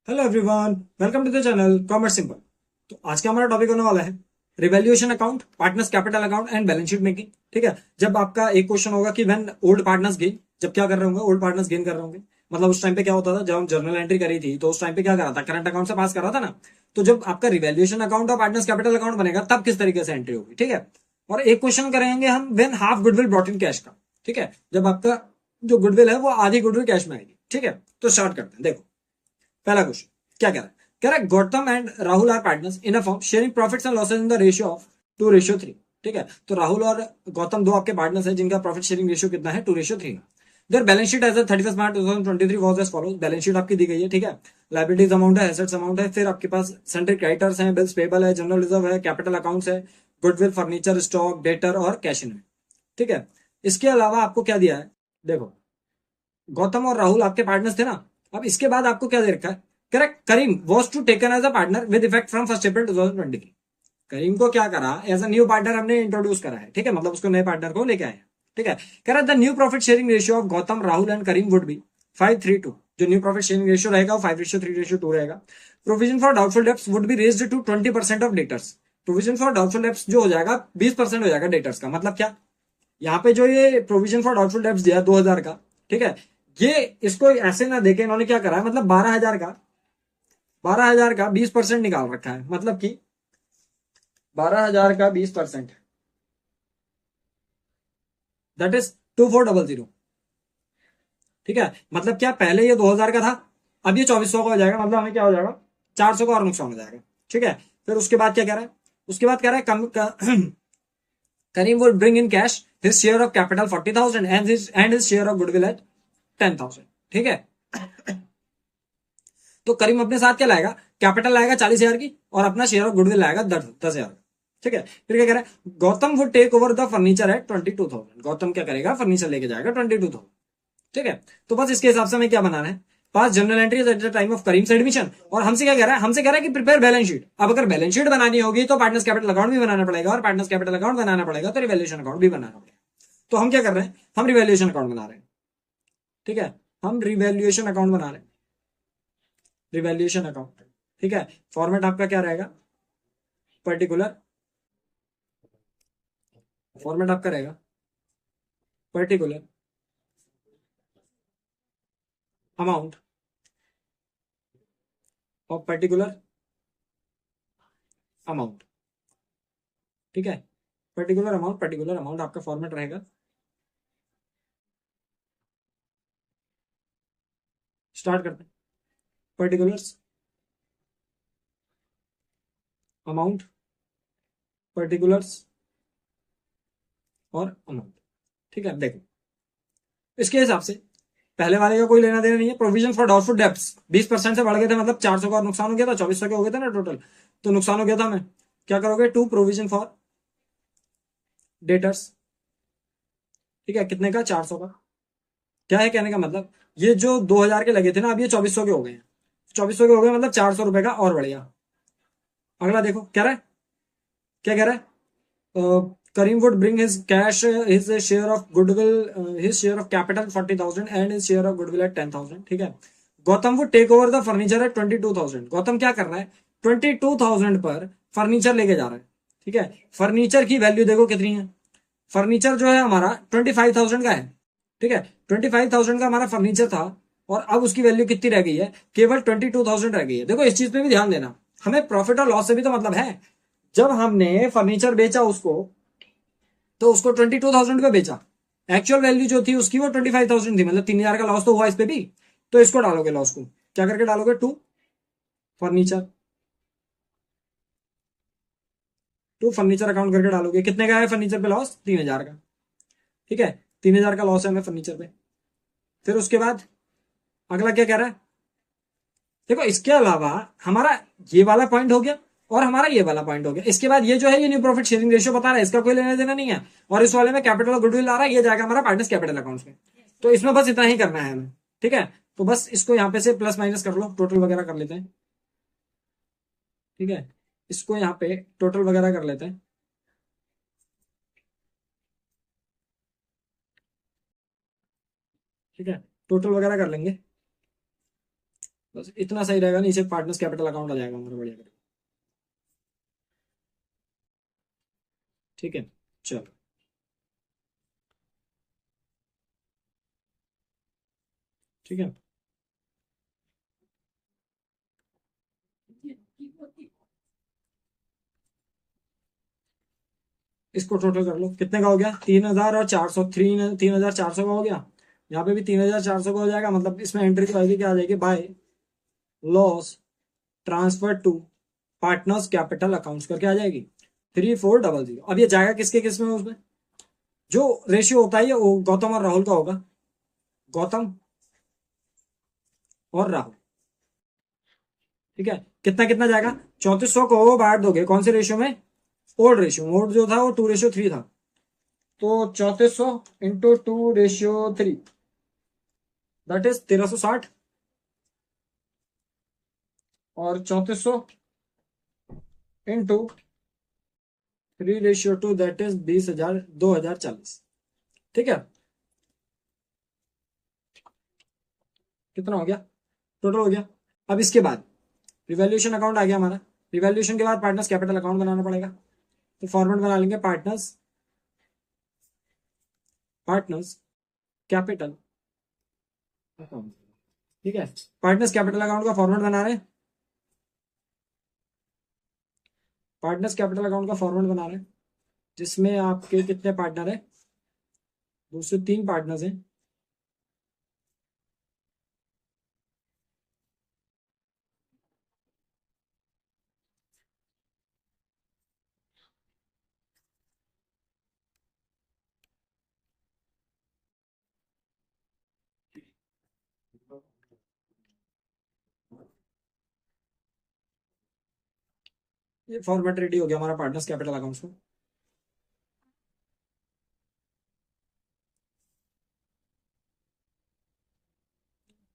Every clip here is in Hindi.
Hello everyone, welcome to the channel commerce simple. तो आज का हमारा टॉपिक होने वाला है revaluation account, partners capital account and balance sheet making. ठीक है, जब आपका एक क्वेश्चन होगा कि व्हेन ओल्ड पार्टनर्स गेन, जब क्या कर रहे होंगे, ओल्ड पार्टनर्स गेन कर रहे होंगे, मतलब उस टाइम पे क्या होता था, जब हम जर्नल एंट्री करी थी तो उस टाइम पे क्या करा था, करंट अकाउंट से पास करा था ना। तो जब आपका रिवैल्यूएशन अकाउंट और पार्टनर्स कैपिटल अकाउंट बनेगा तब किस तरीके से एंट्री होगी। ठीक है, और एक क्वेश्चन करेंगे हम when half goodwill brought in cash का। ठीक है, जब आपका जो गुडविल है वो आधी गुडविल कैश में आएगी। ठीक है, तो स्टार्ट करते हैं। देखो, पहला क्वेश्चन क्या कह रहा है, कह रहा है Gautam and Rahul are partners in a firm sharing profits and losses in the ratio of 2:3। ठीक है, तो राहुल और गौतम दो आपके पार्टनर्स हैं जिनका प्रॉफिट शेयरिंग रेशियो कितना है, 2:3। Their balance sheet as 31 March 2023 was as follows. Balance sheet आपकी दी गई है। ठीक है, लाइबिलिटीज अमाउंट है, एसेट्स अमाउंट है, फिर आपके पास सेंट्री क्रेडिटर्स हैं, बिल्स पेबल है, जनरल रिजर्व है, कैपिटल अकाउंट्स है, गुडविल, फर्नीचर, स्टॉक, डेटर और कैश इन। ठीक है, इसके अलावा आपको क्या दिया है, देखो, गौतम और राहुल आपके पार्टनर्स थे ना। अब इसके बाद आपको क्या दे रखा है, correct, Karim was to taken as a partner with effect from 1 April 2023। Karim को क्या करा, एज अ न्यू पार्टनर हमने इंट्रोड्यूस करा है। ठीक है, मतलब उसको नए पार्टनर को लेके आए। ठीक है, कह रहा the new profit sharing ratio of Gautam, Rahul and Karim would be 5:3:2। जो न्यू प्रॉफिट शेयरिंग रेशियो रहेगा वो 5:3:2 रहेगा। Provision for doubtful debts would be raised to 20% of debtors. Provision for doubtful debts जो हो जाएगा 20% हो जाएगा डेटर्स का। मतलब क्या, यहाँ पे जो ये प्रोविजन फॉर डाउटफुल डेब्ट्स दिया 2000 का, ठीक है, ये इसको ऐसे ना देके इन्होंने क्या करा है, मतलब 12,000 का 20% निकाल रखा है। मतलब कि 12,000 का 20%, दैट इज 2400। ठीक है, मतलब क्या, पहले ये 2000 का था, अब ये 2400 का हो जाएगा, मतलब हमें क्या हो जाएगा, 400 का और नुकसान हो जाएगा। ठीक है, फिर उसके बाद क्या कह रहा है, उसके बाद कह रहा है करीम would bring in cash his share of capital 40,000 and his share of goodwill at 10,000। ठीक है, तो करीम अपने साथ क्या लाएगा, कैपिटल लाएगा 40,000 की और अपना शेयर ऑफ गुडविल लाएगा 10,000। ठीक है, फिर क्या कह रहा है, Gautam would take over the furniture at 22,000। Gautam क्या करेगा, फर्नीचर लेके जाएगा 22,000। ठीक है, तो बस इसके हिसाब से हमें क्या बनाना है, pass journal entries at the time of Karim's admission. और हमसे क्या कह रहा है, हमसे कह रहा है कि प्रिपेयर बैलेंस शीट। अब अगर बैलेंस शीट बनानी होगी तो पार्टनर्स कैपिटल अकाउंट भी बनाना पड़ेगा, और पार्टनर्स कैपिटल अकाउंट बनाना पड़ेगा तो रिवैल्यूएशन अकाउंट भी बनाना पड़ेगा। तो हम क्या कर रहे हैं, हम रिवैल्यूएशन अकाउंट बना रहे हैं। ठीक है, हम रिवैल्यूएशन अकाउंट बना रहे हैं, रिवैल्यूएशन अकाउंट। ठीक है, फॉर्मेट आपका क्या रहेगा, पर्टिकुलर, फॉर्मेट आपका रहेगा particular amount of particular amount. ठीक है, पर्टिकुलर अमाउंट आपका फॉर्मेट रहेगा। स्टार्ट करते हैं, पर्टिकुलर्स अमाउंट, पर्टिकुलर्स और अमाउंट। ठीक है, देखो, इसके हिसाब से पहले वाले का कोई लेना देना नहीं है। प्रोविजन फॉर डाउटफुल डेब्ट्स 20% से बढ़ गए थे, मतलब 400 का नुकसान हो गया था, 2400 के हो गए थे ना टोटल, तो नुकसान हो गया था। हमें क्या करोगे, टू प्रोविजन फॉर डेटर्स। ठीक है, कितने का, 400 का। क्या है कहने का मतलब, ये जो 2000 के लगे थे ना, अब ये 2400 के हो गए हैं। 2400 के हो गए मतलब 400 रुपए का और बढ़िया। अगला देखो, कह रहा है, क्या कह रहा है, Karim would bring his cash his share of goodwill, his share of capital 40,000 and his share of goodwill at 10,000। ठीक है, Gautam would take over the furniture at 22,000। Gautam क्या कर रहा है, 22,000 पर फर्नीचर लेके जा रहा है। ठीक है, फर्नीचर की वैल्यू देखो कितनी है, फर्नीचर जो है हमारा 25,000 का है। ठीक है, 25,000 का हमारा फर्नीचर था, और अब उसकी वैल्यू कितनी रह गई है, केवल 22,000 रह गई है। देखो, इस चीज पे भी ध्यान देना, हमें प्रॉफिट और लॉस से भी तो मतलब है। जब हमने फर्नीचर बेचा उसको, तो उसको 22,000 पे बेचा, एक्चुअल वैल्यू जो थी उसकी वो 25,000 थी, मतलब 3,000 का लॉस तो हुआ इस पे भी। तो इसको डालोगे, लॉस को क्या करके डालोगे, फर्नीचर टू फर्नीचर अकाउंट करके डालोगे। कितने का है फर्नीचर पे लॉस, 3,000 का। ठीक है, 3,000 का लॉस है हमें फर्नीचर पे। फिर उसके बाद अगला क्या कह रहा है, देखो, इसके अलावा हमारा ये वाला पॉइंट हो गया और हमारा ये वाला पॉइंट हो गया। इसके बाद ये जो है, ये न्यू प्रॉफिट शेयरिंग रेशियो बता रहा है, इसका कोई लेना देना नहीं है। और इस वाले में कैपिटल और गुडविल आ रहा है, ये जाएगा हमारा पार्टनर्स कैपिटल अकाउंट में। तो इसमें बस इतना ही करना है हमें। ठीक है, तो बस इसको यहाँ पे से प्लस माइनस कर लो, टोटल वगैरह कर लेते हैं। ठीक है, इसको यहाँ पे टोटल वगैरह कर लेते हैं। ठीक है, टोटल वगैरह कर लेंगे। बस इतना सही रहेगा, नीचे पार्टनर्स कैपिटल अकाउंट आ जाएगा हमारा, बढ़िया करेगा। ठीक है, चलो। ठीक है, इसको टोटल कर लो, कितने का हो गया, 3,400, 3,400 का हो गया। यहाँ पे भी 3,400 का हो जाएगा, मतलब इसमें एंट्री तो आएगी, क्या आ जाएगी, by loss transfer to partners capital accounts करके आ जाएगी 3,400। अब ये जाएगा किसके किस में, उसमें जो रेशियो होता है ये वो गौतम और राहुल का होगा, गौतम और राहुल। ठीक है, कितना कितना जाएगा, 3,400 को बांट दोगे कौन से रेशियो में, ओल्ड रेशियो, ओल्ड जो था वो 2:3 था, तो 3,400 इंटू 2:3, दैट इज 1,360, और 3,400 इंटू 3:2, दैट इज 20,000, 2,040। ठीक है, कितना हो गया, टोटल हो गया। अब इसके बाद रिवैल्यूएशन अकाउंट आ गया हमारा, रिवैल्यूएशन के बाद पार्टनर्स कैपिटल अकाउंट बनाना पड़ेगा, तो फॉर्मेट बना लेंगे पार्टनर्स कैपिटल अकाउंट। ठीक है, पार्टनर्स कैपिटल अकाउंट का फॉर्मेट बना रहे हैं, पार्टनर्स कैपिटल अकाउंट का फॉर्मेट बना रहे हैं, जिसमें आपके कितने पार्टनर है, 203 पार्टनर्स हैं। ये फॉर्मेट रेडी हो गया हमारा पार्टनर्स कैपिटल अकाउंट्स में।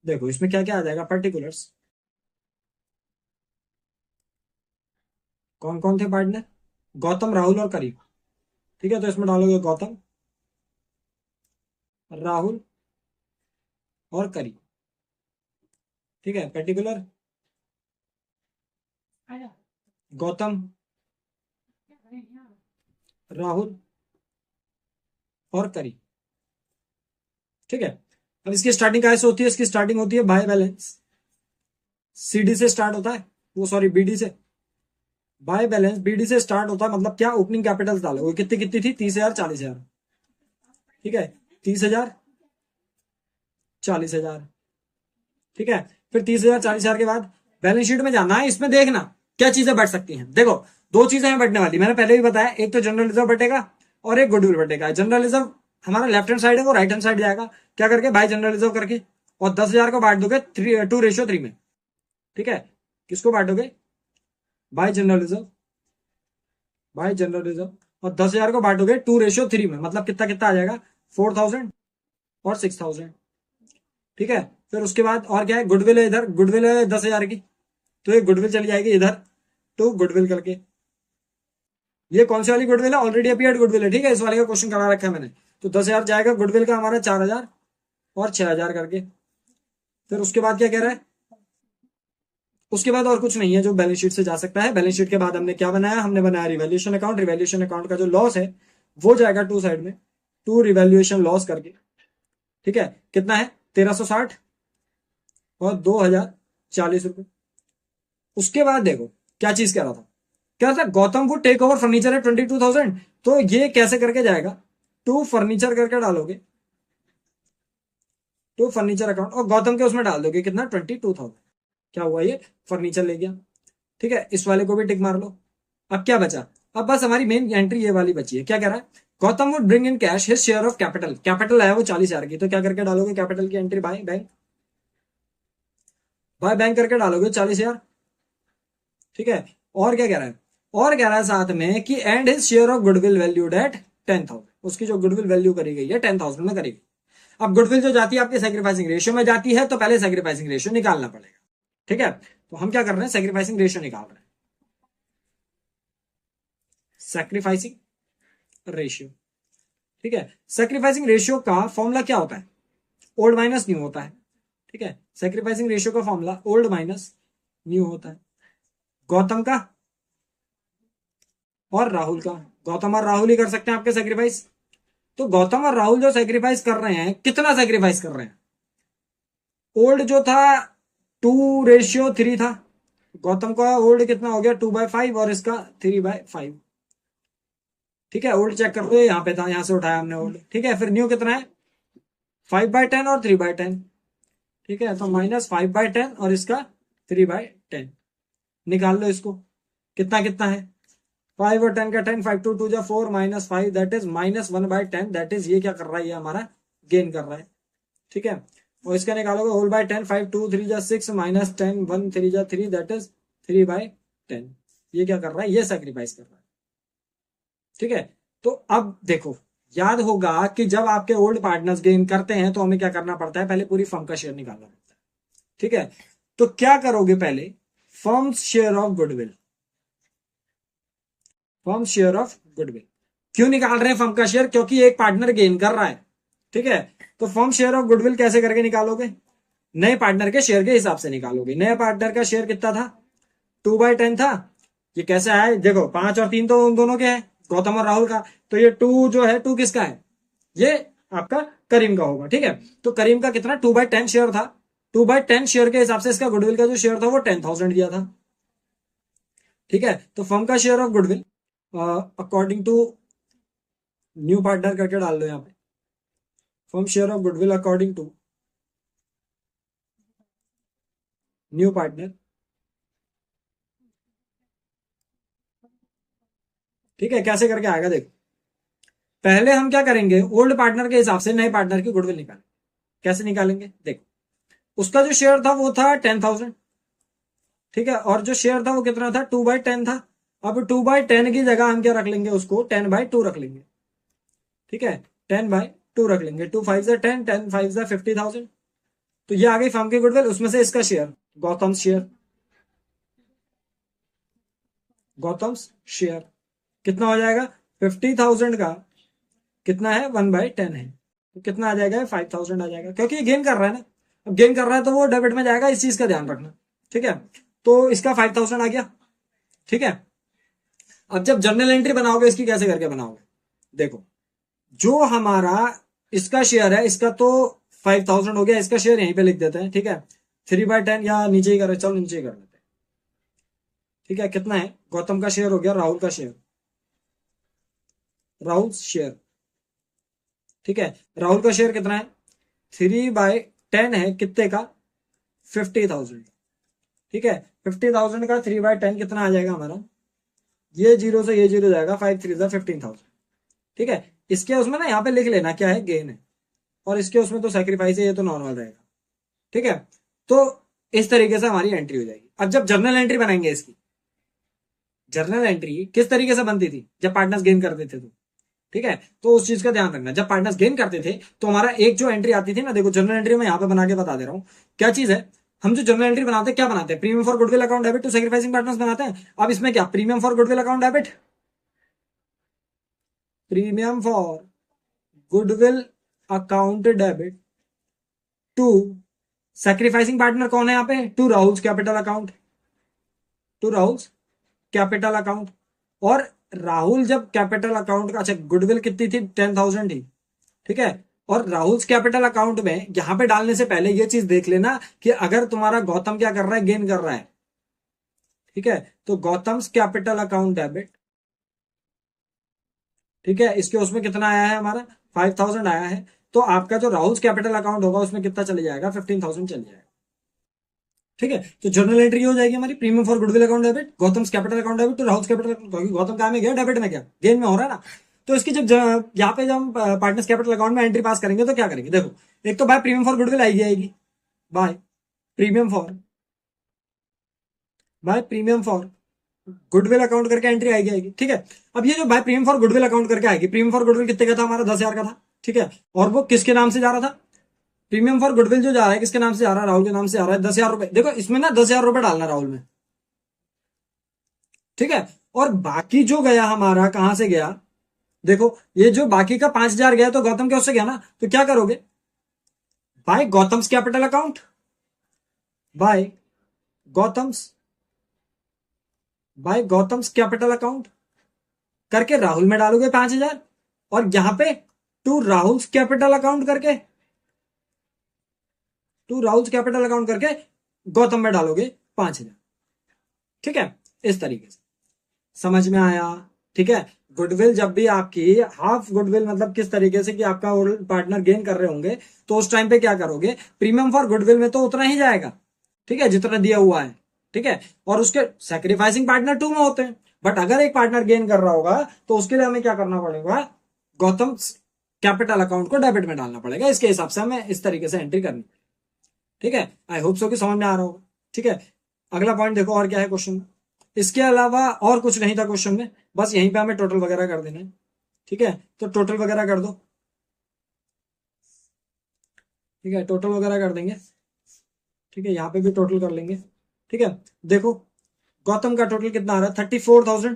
देखो इसमें क्या क्या आ जाएगा, पर्टिकुलर्स, कौन कौन थे पार्टनर, गौतम राहुल और करीब। ठीक है, तो इसमें डालोगे गौतम राहुल और करीब। ठीक है, पर्टिकुलर गौतम राहुल और करीब। ठीक है, अब इसकी स्टार्टिंग कैसे होती है, इसकी स्टार्टिंग होती है बाय बैलेंस, सीडी से स्टार्ट होता है, वो सॉरी बीडी से, बाय बैलेंस बीडी से स्टार्ट होता है, मतलब क्या, ओपनिंग कैपिटल डालो, वो कितनी कितनी थी, 30,000, 40,000। ठीक है, 30,000, 40,000। ठीक है, फिर 30,000, 40,000 के बाद बैलेंस शीट में जाना है, इसमें देखना क्या चीजें बढ़ सकती हैं। देखो दो चीजें हैं बढ़ने वाली, मैंने पहले भी बताया, एक तो जनरल रिजर्व बढ़ेगा और एक गुडविल बढ़ेगा। जनरल रिजर्व हमारा लेफ्ट हैंड साइड है, वो राइट हैंड साइड जाएगा, क्या करके, बाय जनरल रिजर्व करके, और 10,000 को बांट दोगे 2:3 में। ठीक है, किसको बांटोगे, by general reserve, by general reserve, और 10,000 को बांटोगे 2:3 में, मतलब कितना कितना आ जाएगा, 4,000 और 6,000। ठीक है, फिर उसके बाद और क्या है, गुडविल है, इधर गुडविल है 10,000 की, तो ये गुडविल चली जाएगी इधर, तो गुडविल करके, ये कौन सी वाली गुडविल है, ऑलरेडी अपीयर्ड गुडविल है। ठीक है, इस वाले का क्वेश्चन करा रखा है मैंने, तो 10,000 जाएगा गुडविल का हमारा, 4,000 और 6,000 करके। फिर उसके बाद क्या कह रहा है, उसके बाद और कुछ नहीं है जो बैलेंस शीट से जा सकता है। बैलेंस शीट के बाद हमने क्या बनाया, हमने बनाया रिवैल्यूएशन अकाउंट, रिवैल्यूएशन अकाउंट का जो लॉस है वो जाएगा टू साइड में, टू रिवैल्यूएशन लॉस करके। ठीक है, कितना है, 1,360 और 2,040 रुपए। उसके बाद देखो क्या चीज कह रहा था, क्या था, गौतम को टेक ओवर फर्नीचर है 22,000, तो ये कैसे करके जाएगा, टू फर्नीचर करके डालोगे, टू फर्नीचर अकाउंट, और गौतम के उसमें डाल दोगे कितना, 22,000। क्या हुआ, ये फर्नीचर ले गया। ठीक है, इस वाले को भी टिक मार लो। अब क्या बचा, अब बस हमारी मेन एंट्री ये वाली बची है, क्या कह रहा है, Gautam would bring in cash his share of capital, capital है वो 40,000 की, तो क्या करके डालोगे, कैपिटल की entry by bank, by bank करके डालोगे 40,000। ठीक है, और क्या कह रहा है, और कह रहा है साथ में कि and his share of goodwill valued at 10,000, उसकी जो गुडविल वैल्यू करी गई है 10,000 में करी गई। अब गुडविल जो जाती है आपके सेक्रीफाइसिंग रेशियो में जाती है, तो पहले सेक्रीफाइसिंग रेशियो निकालना पड़ेगा। ठीक है, तो हम क्या कर रहे हैं, सेक्रीफाइसिंग रेशियो निकाल रहे हैं, सेक्रीफाइसिंग रेशियो। ठीक है, सेक्रीफाइसिंग रेशियो का फॉर्मूला क्या होता है, ओल्ड माइनस न्यू होता है। ठीक है, सेक्रीफाइसिंग रेशियो का फॉर्मूला ओल्ड माइनस न्यू होता है। गौतम का और राहुल का, गौतम और राहुल ही कर सकते हैं आपके सेक्रीफाइस। तो गौतम और राहुल जो सेक्रीफाइस कर रहे हैं, कितना सेक्रीफाइस कर रहे हैं? ओल्ड जो था 2:3 था, गौतम का ओल्ड कितना हो गया 2/5 और इसका 3/5। ठीक है, ओल्ड चेक कर लो, यहाँ पे था, यहां से उठाया हमने ओल्ड। ठीक है, फिर न्यू कितना है 5/10 और 3/10। ठीक है, तो -5/10 और इसका 3/10 निकाल लो इसको, कितना कितना है 5 और 10 का 10, 5 2 2 जा 4 -5 दैट इज -1/10 दैट इज ये क्या कर रहा है, ये हमारा गेन कर रहा है। ठीक है, और इसका निकालोगे होल बाय 10, 5 2 3 जा 6 -10 1 3 जा 3 दैट इज 3/10। ये क्या कर रहा है, ये सैक्रिफाइस कर रहा है। ठीक है, तो अब देखो, याद होगा कि जब आपके ओल्ड पार्टनर्स गेन करते हैं तो हमें क्या करना पड़ता है, पहले पूरी फर्म का शेयर निकालना पड़ता है। ठीक है, तो क्या करोगे, पहले firm share of goodwill, firm share of goodwill. क्यों निकाल रहे हैं फर्म का शेयर, क्योंकि एक पार्टनर गेन कर रहा है। ठीक है, तो फर्म शेयर ऑफ गुडविल कैसे करके निकालोगे, नए पार्टनर के शेयर के हिसाब से निकालोगे। नए पार्टनर का शेयर कितना था 2/10 था, ये कैसे आया, देखो 5 और 3 तो उन दोनों के हैं, गौतम और राहुल का, तो ये 2 जो है 2 किसका है, ये आपका करीम का होगा। ठीक है, तो करीम का कितना 2/10 शेयर था, 2/10 शेयर के हिसाब से इसका गुडविल का जो शेयर था वो 10,000 दिया था। ठीक है, तो फर्म का share of goodwill according to new partner करके डाल दो यहाँ पे, firm share of goodwill according to new partner. ठीक है, कैसे करके आएगा देखो, पहले हम क्या करेंगे, ओल्ड पार्टनर के हिसाब से नए पार्टनर की गुडविल निकालेंगे। कैसे निकालेंगे देखो, उसका जो शेयर था वो था 10,000। ठीक है, और जो शेयर था वो कितना था 2/10 था। अब 2/10 की जगह हम क्या रख लेंगे, उसको 10/2 रख लेंगे। ठीक है, 10/2 रख लेंगे, 2 5 10, 10 5 50,000। तो ये आ गई फर्म की गुडविल, उसमें से इसका share Gautam share, Gautam share कितना हो जाएगा 50,000 का कितना है 1/10 है, तो कितना आ जाएगा 5,000 आ जाएगा, क्योंकि ये गेन कर रहा है ना। अब गेन कर रहा है तो वो डेबिट में जाएगा, इस चीज का ध्यान रखना। ठीक है, तो इसका 5,000 आ गया। ठीक है, अब जब जर्नल एंट्री बनाओगे इसकी कैसे करके बनाओगे, देखो जो हमारा इसका शेयर है, इसका तो 5,000 हो गया, इसका शेयर यहीं पे लिख देते हैं। ठीक है, 3/10 या नीचे ही कर, चलो नीचे ही कर लेते हैं। ठीक है, कितना है गौतम का शेयर हो गया, राहुल का शेयर, राहुल शेयर। ठीक है, राहुल का शेयर कितना है 3/10 है, कितने का 50,000। ठीक है, 50,000 का 3/10 कितना आ जाएगा हमारा, ये जीरो से ये जीरो जाएगा, 5 3 15,000। ठीक है, इसके उसमें ना यहाँ पे लिख लेना क्या है गेन है, और इसके उसमें तो सैक्रिफाइस है, ये तो नॉर्मल रहेगा। ठीक है, तो इस तरीके से हमारी एंट्री हो जाएगी। अब जब जर्नल एंट्री बनाएंगे इसकी, जर्नल एंट्री किस तरीके से बनती थी जब पार्टनर्स गेन करते थे तो, ठीक है, तो उस चीज का ध्यान रखना। जब पार्टनर्स गेन करते थे तो हमारा एक जो एंट्री आती थी ना, देखो जर्नल एंट्री में यहाँ पे बना के बता दे रहा हूँ क्या चीज है। हम जो जर्नल एंट्री बनाते हैं क्या बनाते हैं, premium for goodwill account debit to sacrificing partners बनाते हैं। अब इसमें क्या, premium for goodwill account debit, premium for goodwill account debit to sacrificing partner कौन है यहाँ पे, to Rahul's capital account, to Rahul's capital account. और राहुल जब कैपिटल अकाउंट का, अच्छा गुडविल कितनी थी 10,000 थी। ठीक है, और राहुल्स कैपिटल अकाउंट में यहां पे डालने से पहले ये चीज देख लेना कि अगर तुम्हारा गौतम क्या कर रहा है, गेन कर रहा है। ठीक है, तो गौतम्स कैपिटल अकाउंट डेबिट, ठीक है, इसके उसमें कितना आया है हमारा 5,000 आया है, तो आपका जो राहुल्स कैपिटल अकाउंट होगा उसमें कितना चले जाएगा 15,000 चले जाएगा। ठीक है, तो जर्नल एंट्री हो जाएगी हमारी, premium for goodwill account debit, Gautam's capital account debit to Rahul's capital, क्योंकि गौतम काम में गया डेबिट में, क्या गेन में हो रहा है ना। तो इसकी जब यहाँ पे जब हम पार्टनर्स कैपिटल अकाउंट में एंट्री पास करेंगे तो क्या करेंगे, देखो एक तो बाय प्रीमियम फॉर गुडविल आएगी, by premium for, by premium for goodwill account करके एंट्री आएगी। ठीक है, अब ये जो by premium for goodwill account करके आएगी, प्रीमियम फॉर गुडविल कितने का था हमारा 10,000 का था। ठीक है, और वो किसके नाम से जा रहा था, प्रीमियम फॉर गुडविल जो जा रहा है किसके नाम से जा रहा है, राहुल के नाम से जा रहा है 10,000 रुपए। देखो इसमें ना 10,000 रुपए डालना राहुल में। ठीक है, और बाकी जो गया हमारा कहां से गया, देखो ये जो बाकी का 5,000 गया तो गौतम के उससे गया ना, तो क्या करोगे by Gautam's capital account, by Gautam's capital account करके राहुल में डालोगे 5,000, और यहां पे टू राहुल्स कैपिटल अकाउंट करके गौतम में डालोगे 5,000। ठीक है, इस तरीके से समझ में आया। ठीक है, गुडविल जब भी आपकी हाफ गुडविल मतलब किस तरीके से कि आपका पार्टनर गेन कर रहे होंगे, तो उस टाइम पे क्या करोगे, प्रीमियम फॉर गुडविल में तो उतना ही जाएगा, ठीक है, जितना दिया हुआ है। ठीक है, और उसके सैक्रिफाइसिंग पार्टनर 2 में होते हैं, बट अगर एक पार्टनर गेन कर रहा होगा तो उसके लिए हमें क्या करना पड़ेगा, गौतम कैपिटल अकाउंट को डेबिट में डालना पड़ेगा। इसके हिसाब से हमें इस तरीके से एंट्री करनी। ठीक है, आई होप सो कि समझ में आ रहा होगा। ठीक है, अगला पॉइंट देखो और क्या है क्वेश्चन में। इसके अलावा और कुछ नहीं था क्वेश्चन में, बस यहीं पे हमें टोटल वगैरह कर देना है। ठीक है, तो टोटल वगैरह कर दो। ठीक है, टोटल वगैरह कर देंगे। ठीक है, यहाँ पे भी टोटल कर लेंगे। ठीक है, देखो गौतम का टोटल कितना आ रहा है, 34,000।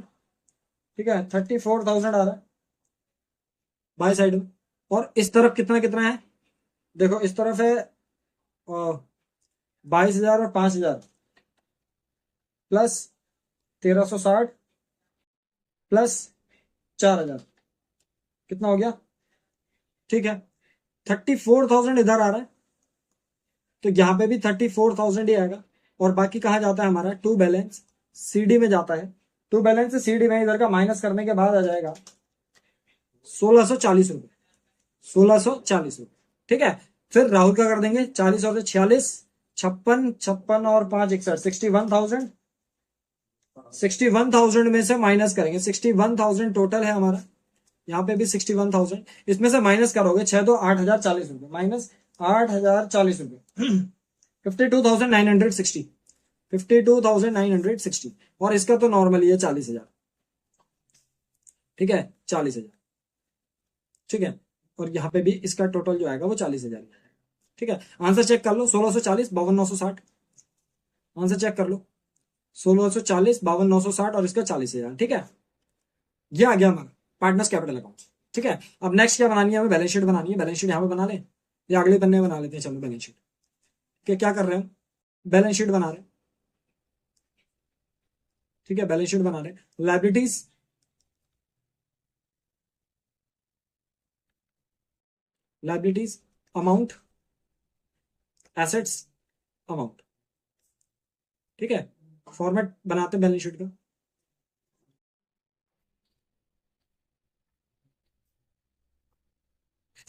ठीक है, 34,000 आ रहा है बाय साइड में। और इस तरफ कितना कितना है, देखो इस तरफ है 22,000 और 5,000 प्लस 1,360 प्लस 4,000, कितना हो गया। ठीक है, 34,000 इधर आ रहा है, तो यहां पे भी 34,000 ही आएगा। और बाकी कहा जाता है हमारा टू बैलेंस सीडी में जाता है। टू बैलेंस से सीडी में इधर का माइनस करने के बाद आ जाएगा 1,640 रुपए। 1,640 रुपए। ठीक है, फिर राहुल का कर देंगे 40 और 46, 56, 56 और 5 61, 61,000। 61,000 में से माइनस करेंगे, 61,000 टोटल है हमारा, यहाँ पे भी 61,000, इसमें से माइनस करोगे 6 तो 8,040 रुपए, माइनस 8,040 रुपए 52,960, 52,960। और इसका तो नॉर्मली है 40,000। ठीक है, 40,000। ठीक है, और यहाँ पे भी इसका टोटल जो आएगा वो 40,000। ठीक है, आंसर चेक कर लो, 1,640, 52,960। आंसर चेक कर लो, 1,640, 52,960 और इसका 40,000। ठीक है, ये आ गया हमारा पार्टनर्स कैपिटल अकाउंट। ठीक है, अब नेक्स्ट क्या बनानी है, हमें बैलेंस शीट बनानी है। बैलेंस शीट यहाँ पे बना लें या अगले पन्ने में बना लेते हैं। चलो बैलेंस शीट के क्या कर रहे हैं, बैलेंस शीट बना रहे हैं। ठीक है, बैलेंस शीट बना रहे हैं। Liabilities, liabilities amount, assets amount. ठीक है, फॉर्मेट बनाते हैं बैलेंस शीट का।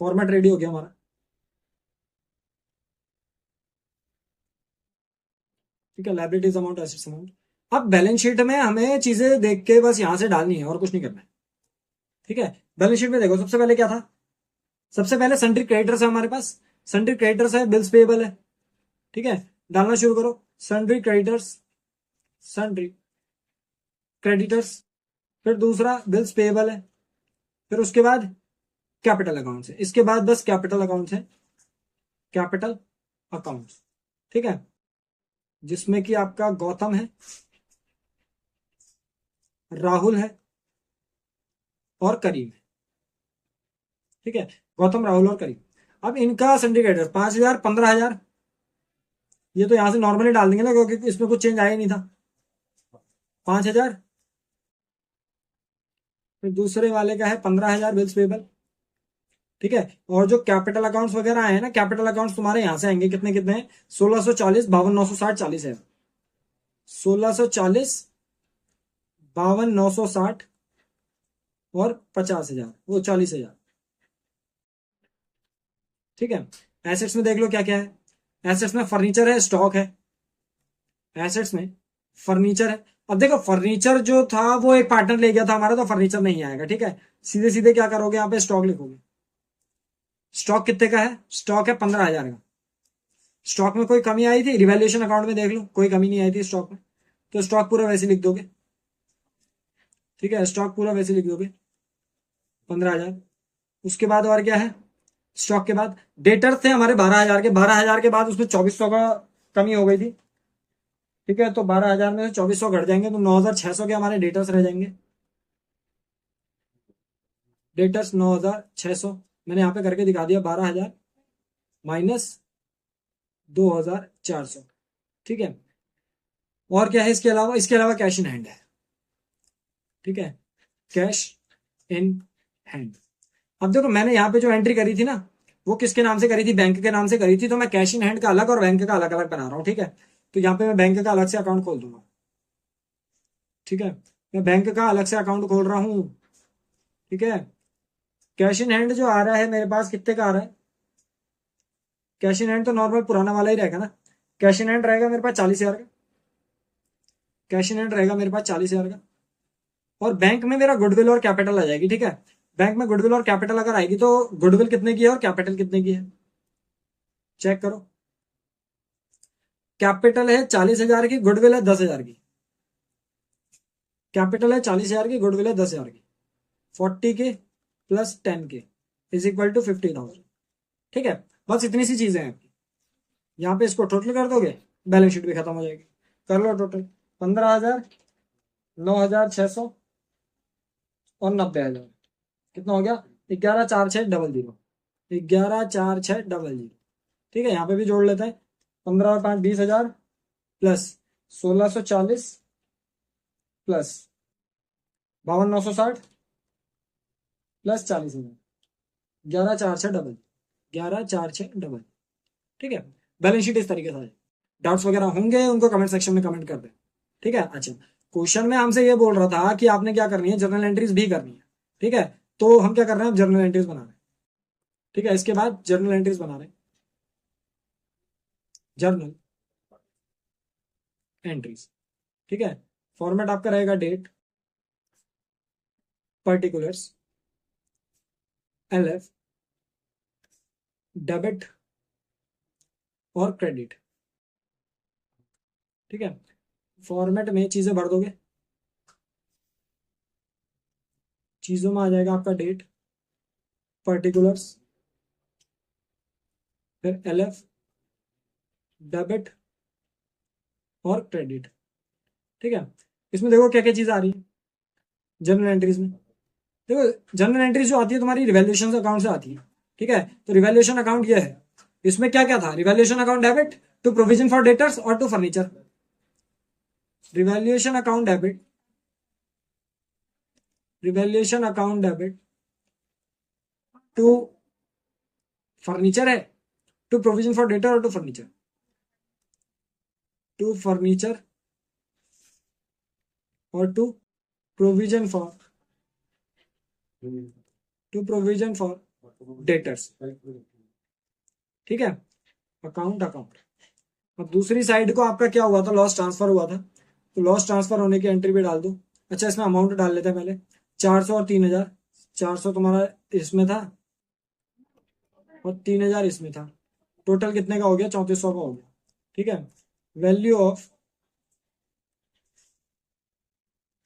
फॉर्मेट रेडी हो गया हमारा। ठीक है, लाइबिलिटीज अमाउंट, एसेट्स अमाउंट। अब बैलेंस शीट में हमें चीजें देख के बस यहां से डालनी है और कुछ नहीं करना है। ठीक है, बैलेंस शीट में देखो सबसे पहले क्या था, सबसे पहले सन्ड्री क्रेडिटर्स है हमारे पास। सन्ड्री क्रेडिटर्स है, बिल्स पेएबल है। ठीक है, डालना शुरू करो, सन्ड्री क्रेडिटर्स, सन्ड्री क्रेडिटर्स। फिर दूसरा बिल्स पेएबल है, फिर उसके बाद कैपिटल अकाउंट्स है, इसके बाद बस कैपिटल अकाउंट्स है, कैपिटल अकाउंट्स। ठीक है, जिसमें कि आपका गौतम है, राहुल है और करीम है। ठीक है, गौतम, राहुल और करीम। अब इनका सिंडिकेटर 5,000, 15,000, ये तो यहां से नॉर्मली डाल देंगे ना, क्योंकि इसमें कुछ चेंज आया ही नहीं था। 5,000, फिर दूसरे वाले का है 15,000 बिल्स पेबल। ठीक है, और जो कैपिटल अकाउंट्स वगैरह आए हैं ना, कैपिटल अकाउंट्स तुम्हारे यहां से आएंगे, कितने कितने हैं, 1,640, 52,960, 40 है। 1,640, 52,960 और 50,000, वो 40,000। ठीक है, एसेट्स में देख लो क्या क्या है। एसेट्स में फर्नीचर है, स्टॉक है। एसेट्स में फर्नीचर है। अब देखो फर्नीचर जो था वो एक पार्टनर ले गया था हमारा, तो फर्नीचर नहीं आएगा। ठीक है, सीधे सीधे क्या करोगे, यहाँ पे स्टॉक लिखोगे। स्टॉक कितने का है, स्टॉक है 15,000 का। स्टॉक में कोई कमी आई थी, रिवैल्यूएशन अकाउंट में देख लो, कोई कमी नहीं आई थी स्टॉक में, तो स्टॉक पूरा वैसे लिख दोगे। ठीक है, स्टॉक पूरा वैसे लिख दोगे 15,000। उसके बाद और क्या है, स्टॉक के बाद डेटर थे हमारे 12,000 के। 12,000 के बाद उसमें 2,400 का कमी हो गई थी। ठीक है, तो 12,000 में से 2,400 घट जाएंगे, तो 9,600 के हमारे डेटर्स रह जाएंगे। डेटर्स 9,600, मैंने यहां पे करके दिखा दिया, 12,000 माइनस 2,400। ठीक है। और क्या है इसके अलावा? इसके अलावा कैश इन हैंड है, ठीक है, कैश इन हैंड। अब देखो मैंने यहाँ पे जो एंट्री करी थी ना, वो किसके नाम से करी थी? बैंक के नाम से करी थी, तो मैं कैश इन हैंड का अलग और बैंक का अलग अलग बना रहा हूँ, ठीक है। तो यहाँ पे मैं बैंक का अलग से अकाउंट खोल दूंगा, ठीक है, मैं बैंक का अलग से अकाउंट खोल रहा हूँ, ठीक है। कैश इन हैंड जो आ रहा है मेरे पास, कितने का आ रहा है? कैश इन हैंड तो नॉर्मल पुराना वाला ही रहेगा ना। कैश इन हैंड रहेगा मेरे पास 40,000 का, कैश इन हैंड रहेगा मेरे पास 40,000 का। और बैंक में मेरा गुडविल और कैपिटल आ जाएगी, ठीक है। बैंक में गुडविल और कैपिटल अगर आएगी तो गुडविल कितने की है और कैपिटल कितने की है, चेक करो। कैपिटल है 40,000 की, गुडविल है 10,000 की। कैपिटल है 40,000 की, गुडविल है 10,000 की। 40 के प्लस 10 के इज इक्वल टू 50,000, ठीक है। बस इतनी सी चीजें हैं आपकी। यहाँ पे इसको टोटल कर दोगे, बैलेंस शीट भी खत्म हो जाएगी। कर लो टोटल, 15,000, 9,600 और 90,000, कितना हो गया? 11,4,600, 11,4,600, ठीक है। यहाँ पे भी जोड़ लेते हैं, 15 और 5 20,000 प्लस 1,640 प्लस 52,960 प्लस 40,000, 11,4,600, 11,4,600, ठीक है। बैलेंस शीट इस तरीके से है। डाउट्स वगैरह होंगे उनको कमेंट सेक्शन में कमेंट कर दे, ठीक है। अच्छा, क्वेश्चन में हमसे ये बोल रहा था कि आपने क्या करनी है, जर्नल एंट्रीज भी करनी है, ठीक है। तो हम क्या कर रहे हैं, जर्नल एंट्रीज बना रहे हैं, ठीक है। इसके बाद जर्नल एंट्रीज बना रहे हैं, जर्नल एंट्रीज, ठीक है। फॉर्मेट आपका रहेगा डेट, पर्टिकुलर्स, एलएफ, डेबिट और क्रेडिट, ठीक है। फॉर्मेट में चीजें भर दोगे, चीजों में आ जाएगा आपका डेट, पर्टिकुलर्स, फिर एलएफ, डेबिट और क्रेडिट, ठीक है। इसमें देखो क्या क्या चीज आ रही है जर्नल एंट्रीज में। देखो जर्नल एंट्रीज जो आती है तुम्हारी रिवैल्यूएशन अकाउंट से आती है, ठीक है। तो रिवैल्यूएशन अकाउंट ये है, इसमें क्या क्या था? Revaluation account debit to provision for debtors और to furniture. Revaluation account debit, revaluation account debit to furniture है, टू प्रोविजन फॉर डेटर और टू फर्नीचर, टू फर्नीचर और to provision for, to provision for debtors, ठीक है। Account account. अब दूसरी साइड को आपका क्या हुआ था, लॉस ट्रांसफर हुआ था, तो लॉस ट्रांसफर होने की एंट्री भी डाल दो। अच्छा, इसमें अमाउंट डाल लेते हैं पहले, 400 और 3,000। 400 तुम्हारा इसमें था और 3,000 इसमें था, टोटल कितने का हो गया? 3,400 का हो गया, ठीक है। Value of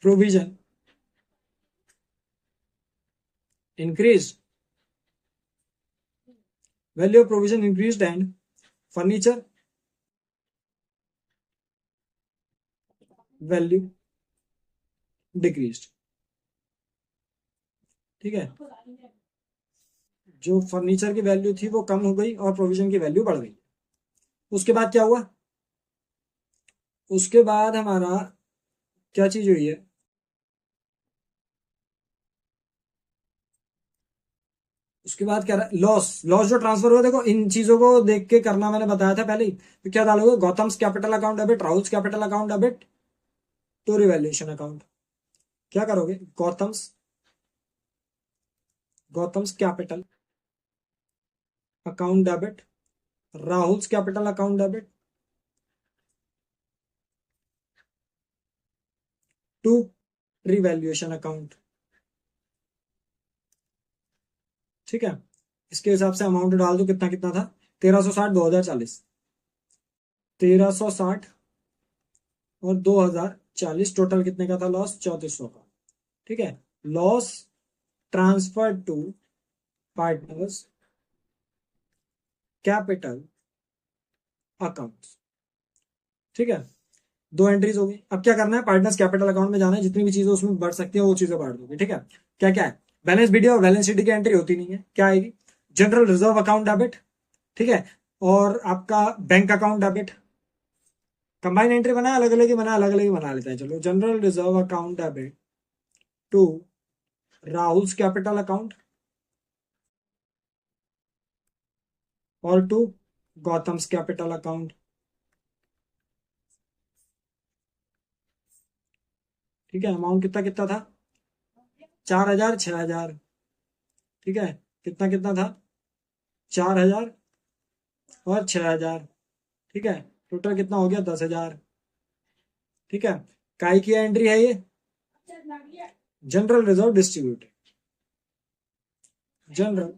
provision increase, value of provision increase and furniture value decrease, ठीक है। जो फर्नीचर की वैल्यू थी वो कम हो गई और प्रोविजन की वैल्यू बढ़ गई। उसके बाद क्या हुआ? उसके बाद हमारा क्या चीज हुई है? उसके बाद क्या? लॉस, लॉस जो ट्रांसफर हुआ, देखो इन चीजों को देख के करना मैंने बताया था पहले ही। तो क्या डालोगे? Gautam's capital account debit, Rahul's capital account debit to revaluation account. क्या करोगे? Gautam's, Gautam's capital account debit, Rahul's capital account debit to revaluation account, ठीक है। इसके हिसाब से अमाउंट डाल दो, कितना कितना था? 1,360, 2,040, 1,360 और 2,040, टोटल कितने का था लॉस? 3,400 का, ठीक है। Loss transfer to partners capital account, ठीक है। दो एंट्रीज हो गई। अब क्या करना है? पार्टनर्स कैपिटल अकाउंट में जाना है, जितनी भी चीजें उसमें बढ़ सकती है वो चीजें बांट दोगे, ठीक है। क्या क्या है? बैलेंस वीडियो और बैलेंस शीट की एंट्री होती नहीं है, क्या आएगी? जनरल रिजर्व अकाउंट डेबिट, ठीक है, और आपका bank account debit, combine entry बना अलग अलग ही बना, अलग अलग ही बना लेते हैं। चलो, general reserve account debit to Rahul's capital account और टू गौतम्स कैपिटल अकाउंट। ठीक है, अमाउंट कितना कितना था? 4,000, 6,000। ठीक है, कितना कितना था? 4,000 और 6,000। ठीक है, टोटल कितना हो गया? 10,000। ठीक है, काय की एंट्री है ये? General reserve distributed, general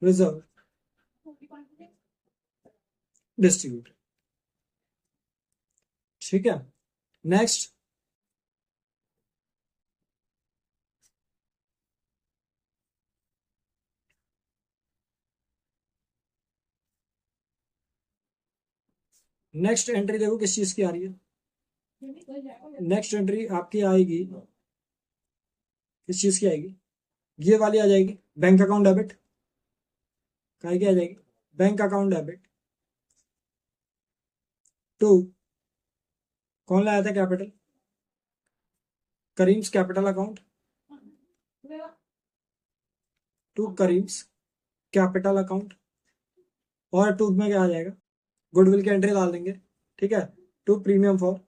reserve distributed. ठीक है, नेक्स्ट, नेक्स्ट एंट्री देखो किस चीज की आ रही है। नेक्स्ट एंट्री आपकी आएगी, किस चीज की आएगी? ये वाली आ जाएगी, बैंक अकाउंट डेबिट। काय की आ जाएगी? बैंक अकाउंट डेबिट टू, कौन लाया था capital? Karim's capital account to Karim's capital account. और टू में क्या आ जाएगा? गुडविल की एंट्री डाल देंगे। ठीक है, to premium for,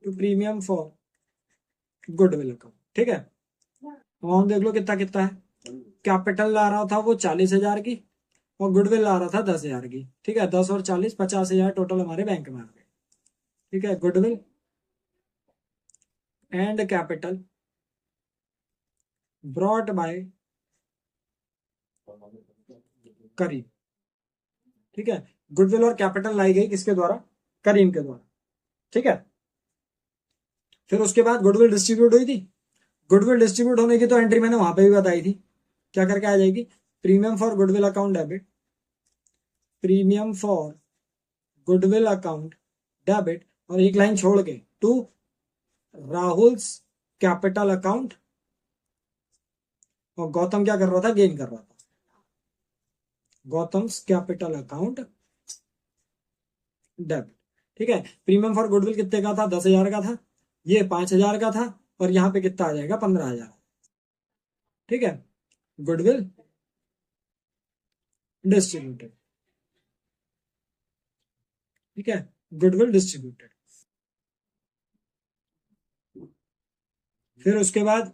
to premium for goodwill account. ठीक है, अमाउंट देख लो कितना कितना है। कैपिटल ला रहा था वो 40,000 की और गुडविल ला रहा था 10,000 की। ठीक है, 10 और 40, 50,000 टोटल हमारे बैंक में आ गए। ठीक है, goodwill and capital brought by Karim. ठीक है, गुडविल और कैपिटल लाई गई किसके द्वारा? करीम के द्वारा। ठीक है, फिर उसके बाद गुडविल डिस्ट्रीब्यूट हुई थी। गुडविल डिस्ट्रीब्यूट होने की तो एंट्री मैंने वहां पे भी बताई थी, क्या करके आ जाएगी? Premium for goodwill account debit, premium for goodwill account debit, और एक लाइन छोड़ के टू राहुल्स कैपिटल अकाउंट। और गौतम क्या कर रहा था? गेन कर रहा था। Gautam's capital account debit. ठीक है, प्रीमियम फॉर गुडविल कितने का था? 10,000 का था, ये 5,000 का था, और यहाँ पे कितना आ जाएगा? 15,000। ठीक है, गुडविल डिस्ट्रीब्यूटेड। ठीक है, गुडविल डिस्ट्रीब्यूटेड। फिर उसके बाद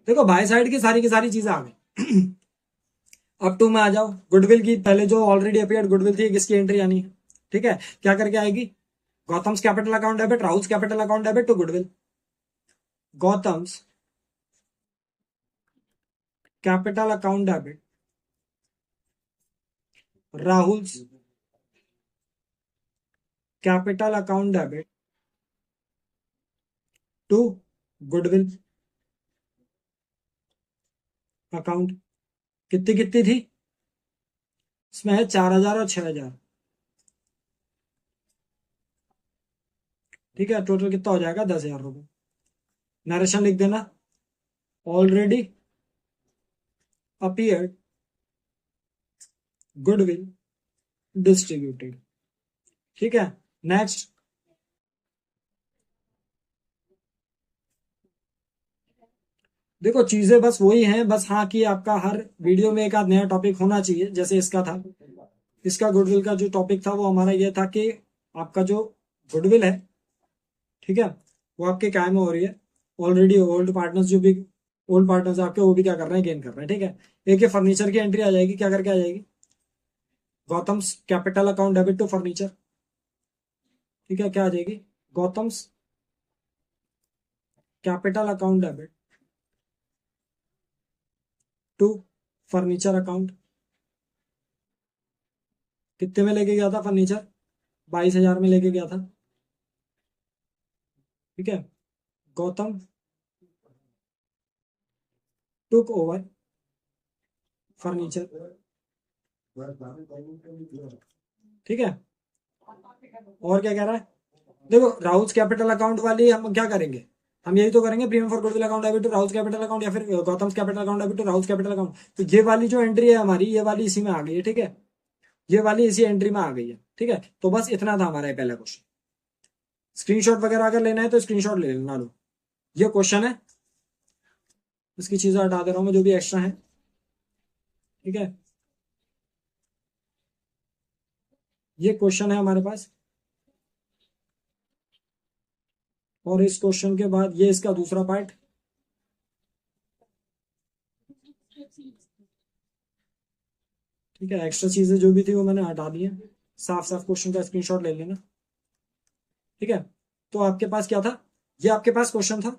देखो बाय साइड की सारी चीजें आ गई। अब टू में आ जाओ, गुडविल की पहले जो ऑलरेडी अपियर्ड गुडविल थी, किसकी एंट्री आनी है? ठीक है, क्या करके आएगी? Gautam's capital account debit, Rahul's capital account debit to goodwill. Gautam's capital account debit, Rahul's capital account debit to goodwill account. कितनी कितनी थी इसमें? है 4,000 और 6,000। ठीक है, टोटल कितना हो जाएगा? 10,000 रुपए। नरेशन लिख देना, ऑलरेडी अपीयर्ड गुडविल डिस्ट्रीब्यूटेड। ठीक है, नेक्स्ट, देखो चीजें बस वही हैं, बस हाँ कि आपका हर वीडियो में एक आध नया टॉपिक होना चाहिए। जैसे इसका था, इसका गुडविल का जो टॉपिक था वो हमारा ये था कि आपका जो गुडविल है, ठीक है, वो आपके कायम हो रही है। ऑलरेडी ओल्ड पार्टनर्स, जो भी ओल्ड पार्टनर्स आपके, वो भी क्या कर रहे हैं? गेन कर रहे हैं। ठीक है, एक ये फर्नीचर की एंट्री आ जाएगी, क्या करके आ जाएगी? Gautam's capital account debit to furniture. ठीक है, क्या आ जाएगी? Gautam's capital account debit to furniture account. कितने में लेके गया था फर्नीचर? 22,000 में लेके गया था। ठीक है, गौतम टुक ओवर फर्नीचर। ठीक है, और क्या कह रहा है? देखो राहुल्स कैपिटल अकाउंट वाली हम क्या करेंगे? हम यही तो करेंगे, premium for goodwill account debit to Rahul's capital account, या फिर Gautam's capital account debit to Rahul's capital account. तो ये वाली जो एंट्री है हमारी, ये वाली इसी में आ गई है। ठीक है, ये वाली इसी एंट्री में आ गई है। ठीक है, तो बस इतना था हमारा पहला क्वेश्चन। स्क्रीनशॉट वगैरह अगर लेना है तो स्क्रीनशॉट ले लेना लो। ये क्वेश्चन है, इसकी चीजें हटा दे रहा हूं मैं जो भी एक्स्ट्रा है। ठीक है, ये क्वेश्चन है हमारे पास, और इस क्वेश्चन के बाद ये इसका दूसरा पार्ट। ठीक है, एक्स्ट्रा चीजें जो भी थी वो मैंने हटा दी है। साफ साफ क्वेश्चन का स्क्रीनशॉट ले लेना। ठीक है, तो आपके पास क्या था, ये आपके पास क्वेश्चन था।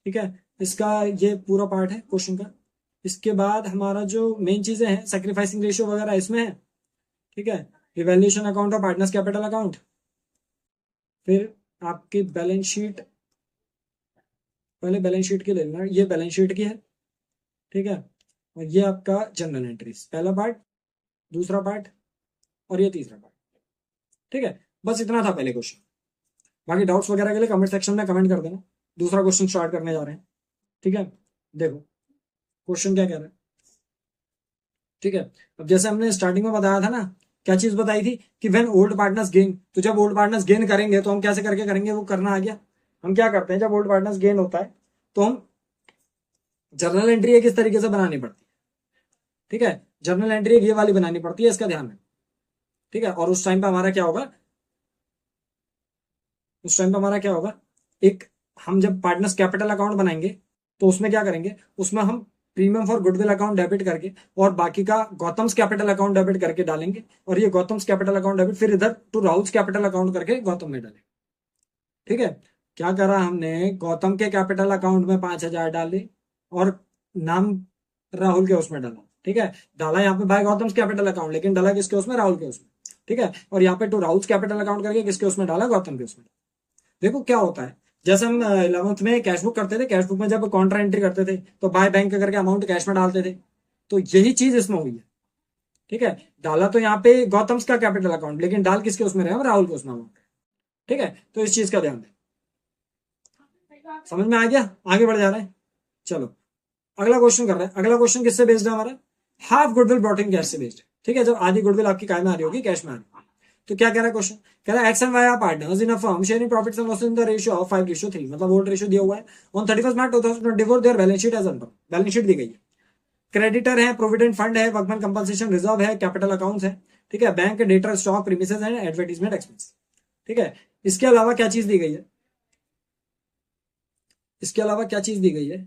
ठीक है, इसका ये पूरा पार्ट है क्वेश्चन का। इसके बाद हमारा जो मेन चीजें हैं, सेक्रीफाइसिंग रेशियो वगैरह इसमें है। ठीक है, रिवैल्यूएशन अकाउंट और पार्टनर्स कैपिटल अकाउंट। फिर आपकी बैलेंस शीट, पहले बैलेंस शीट की ले लेना, ये बैलेंस शीट की है। ठीक है, और ये आपका जनरल एंट्रीज, पहला पार्ट, दूसरा पार्ट और ये तीसरा पार्ट। ठीक है, बस इतना था पहले क्वेश्चन। बाकी डाउट्स वगैरह के लिए कमेंट सेक्शन में कमेंट कर देना। दूसरा क्वेश्चन स्टार्ट करने जा रहे हैं। ठीक है, देखो क्वेश्चन क्या कह रहा है। ठीक है, अब जैसे हमने स्टार्टिंग में बताया था ना, क्या चीज बताई थी कि व्हेन ओल्ड पार्टनर्स गेन, तो जब ओल्ड पार्टनर्स गेन करेंगे तो हम कैसे करके करेंगे, वो करना आ गया। हम क्या करते हैं, जब ओल्ड पार्टनर्स गेन होता है तो हम जर्नल एंट्री एक इस तरीके से बनानी पड़ती है। ठीक है, जर्नल एंट्री एक ये वाली बनानी पड़ती है, इसका ध्यान में। ठीक है, और उस टाइम पे हमारा क्या होगा, उस टाइम पे हमारा क्या होगा, एक, हम जब पार्टनर्स कैपिटल अकाउंट बनाएंगे तो उसमें क्या करेंगे, उसमें हम premium for goodwill account debit करके और बाकी का गौतम्स कैपिटल अकाउंट डेबिट करके डालेंगे, और ये गौतम्स कैपिटल अकाउंट डेबिट फिर इधर टू राहुल्स कैपिटल अकाउंट करके गौतम में डालेंगे। ठीक है, क्या करा हमने, गौतम के कैपिटल अकाउंट में 5,000 डाले और नाम राहुल के उसमें डाला। ठीक है, डाला यहाँ पे भाई गौतम कैपिटल अकाउंट, लेकिन डाला किसके उसमें, राहुल के उसमें। ठीक है, और यहाँ पे टू राहुल्स कैपिटल अकाउंट करके किसके उसमें डाला, गौतम के उसमें। देखो क्या होता है, जैसे हम 11th में कैश बुक करते थे, कैश बुक में जब कॉन्ट्रा एंट्री करते थे तो बाय बैंक करके अमाउंट कैश में डालते थे, तो यही चीज इसमें हुई है। ठीक है, डाला तो यहाँ पे गौतम्स का कैपिटल अकाउंट, लेकिन डाल किसके उसमें रहे, राहुल के उसमें अमाउंट। ठीक है, तो इस चीज का ध्यान दें। समझ में आ गया, आगे बढ़ जा रहे हैं। चलो अगला क्वेश्चन कर रहे हैं। अगला क्वेश्चन किससे बेस्ड है हमारा, half goodwill brought in cash से बेस्ड। ठीक है, जब आधी गुडविल आपकी काय में आ रही होगी, कैश में आ रही होगी। तो क्या कह रहा है क्वेश्चन, कह रहा है X and Y are partners in a firm sharing profits and losses in the ratio of 5:3, मतलब वोल्ट रेशियो दिया हुआ है। On 31 March 2024 their balance sheet as under, balance sheet दी गई है। क्रेडिटर है, प्रोविडेंट फंड है, वर्कमैन कंपनसेशन रिजर्व है, कैपिटल अकाउंट्स है। ठीक है, bank debtor stock premises and advertisement expense. ठीक है, इसके अलावा क्या चीज दी गई है, इसके अलावा क्या चीज दी गई है।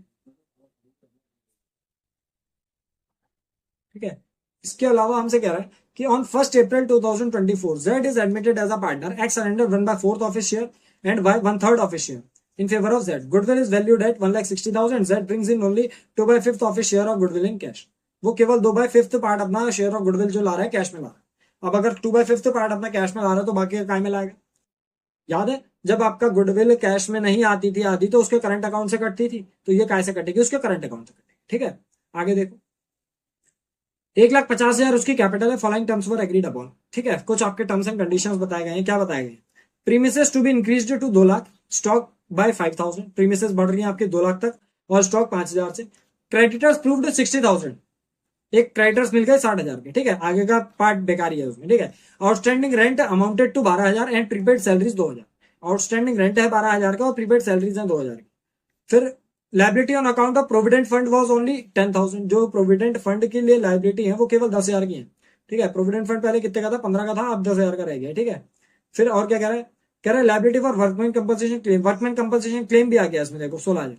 ठीक है, इसके अलावा हमसे कह रहा है कि on 1 April 2024 Z is admitted as a partner, X surrender 1/4 of his share and Y 1/3 of his share in favor of Z. Goodwill is valued at 1,60,000. Z brings in only 2/5 of his share of goodwill in cash. वो केवल 2/5 पार्ट अपना शेयर ऑफ गुडविल जो ला रहा है कैश में ला रहा है। अब अगर 2/5 पार्ट अपना कैश में ला रहा है तो बाकी का काय में लाएगा। याद है जब आपका गुडविल कैश में नहीं आती थी आधी, तो उसके करंट अकाउंट से कटती थी, तो ये काय से कटेगी, उसके करंट अकाउंट से कटेगी। ठीक है, आगे देखो, 1,50,000 उसकी कैपिटल है, फॉलोइंग टर्म्स वर एग्रीड अपॉन। ठीक है, कुछ आपके टर्म्स एंड कंडीशंस बताए गए हैं, क्या बताए गए, premises to be increased to 2 lakh, stock by 5,000, premises बढ़ रही है आपके 2 लाख तक और स्टॉक 5,000 से। क्रेडिटर्स प्रूव्ड 60,000, एक क्रेडिटर्स मिल गए 60,000 के। ठीक है, आगे का पार्ट बेकारी है उसमें। ठीक है, outstanding rent amounted to 12,000 and prepaid salaries 2,000, outstanding rent है 12,000 का और प्रीपेड सैलरीज है 2,000 की। फिर liability on account of provident fund was only 10,000, जो प्रोविडेंट फंड के लिए लाइबिलिटी है वो केवल 10,000 की है। ठीक है, प्रोविडेंट फंड पहले कितने का था, 15 का था, अब 10,000 का रह गया। ठीक है, फिर और क्या कह रहा है, कह रहा है liability for workman compensation claim, workman compensation claim भी आ गया इसमें, देखो 16,000।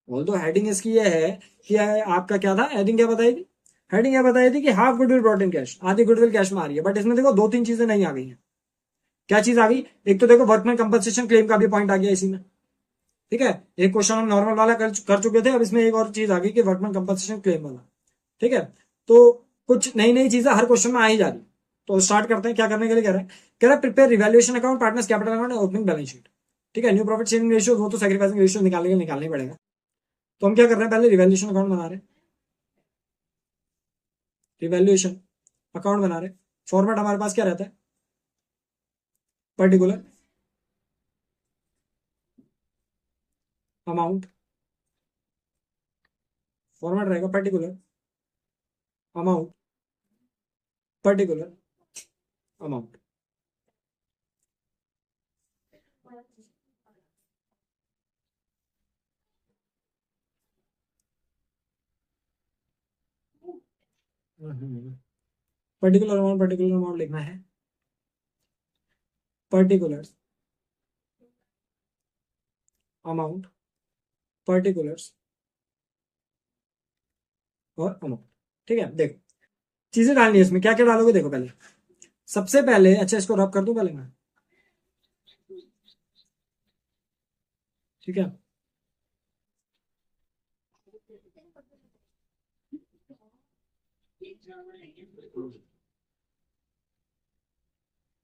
बोल तो हेडिंग इसकी ये है कि आपका क्या था, हेडिंग क्या बताई थी, हेडिंग क्या बताई थी कि half goodwill brought in cash, आधी गुडविल कैश में आ रही है। बट इसमें देखो 2-3 चीजें नहीं आ गई हैं। क्या चीज आ गई, एक तो देखो वर्कमैन कंपनसेशन क्लेम का भी पॉइंट आ गया इसी में। ठीक है, एक क्वेश्चन हम नॉर्मल वाला कर चुके थे, अब इसमें एक और चीज आ गई कि वर्कमैन कंपनसेशन क्लेम वाला। ठीक है, तो कुछ नई नई चीजें हर क्वेश्चन में आ ही जा रही। तो स्टार्ट करते हैं, क्या करने के लिए कह रहा है, कह रहा है prepare revaluation account, partners capital account, opening balance sheet. ठीक है, न्यू प्रॉफिट शेयरिंग रेशियो, वो तो सैक्रिफाइसिंग रेशियो निकालना ही पड़ेगा। तो हम क्या कर रहे हैं, पहले रिवैल्यूएशन अकाउंट बना रहे हैं, रिवैल्यूएशन अकाउंट बना रहे हैं। फॉर्मेट हमारे पास क्या रहता है, पर्टिकुलर अमाउंट, फॉर्मेट रहेगा particular amount particular amount. Particular amount लिखना है, पर्टिकुलर अमाउंट, पर्टिकुलर्स और अमाउंट। ठीक है, देखो चीजें डालनी है इसमें, क्या क्या डालोगे देखो। पहले सबसे पहले, अच्छा इसको रब कर दूं पहले मैं, ठीक है।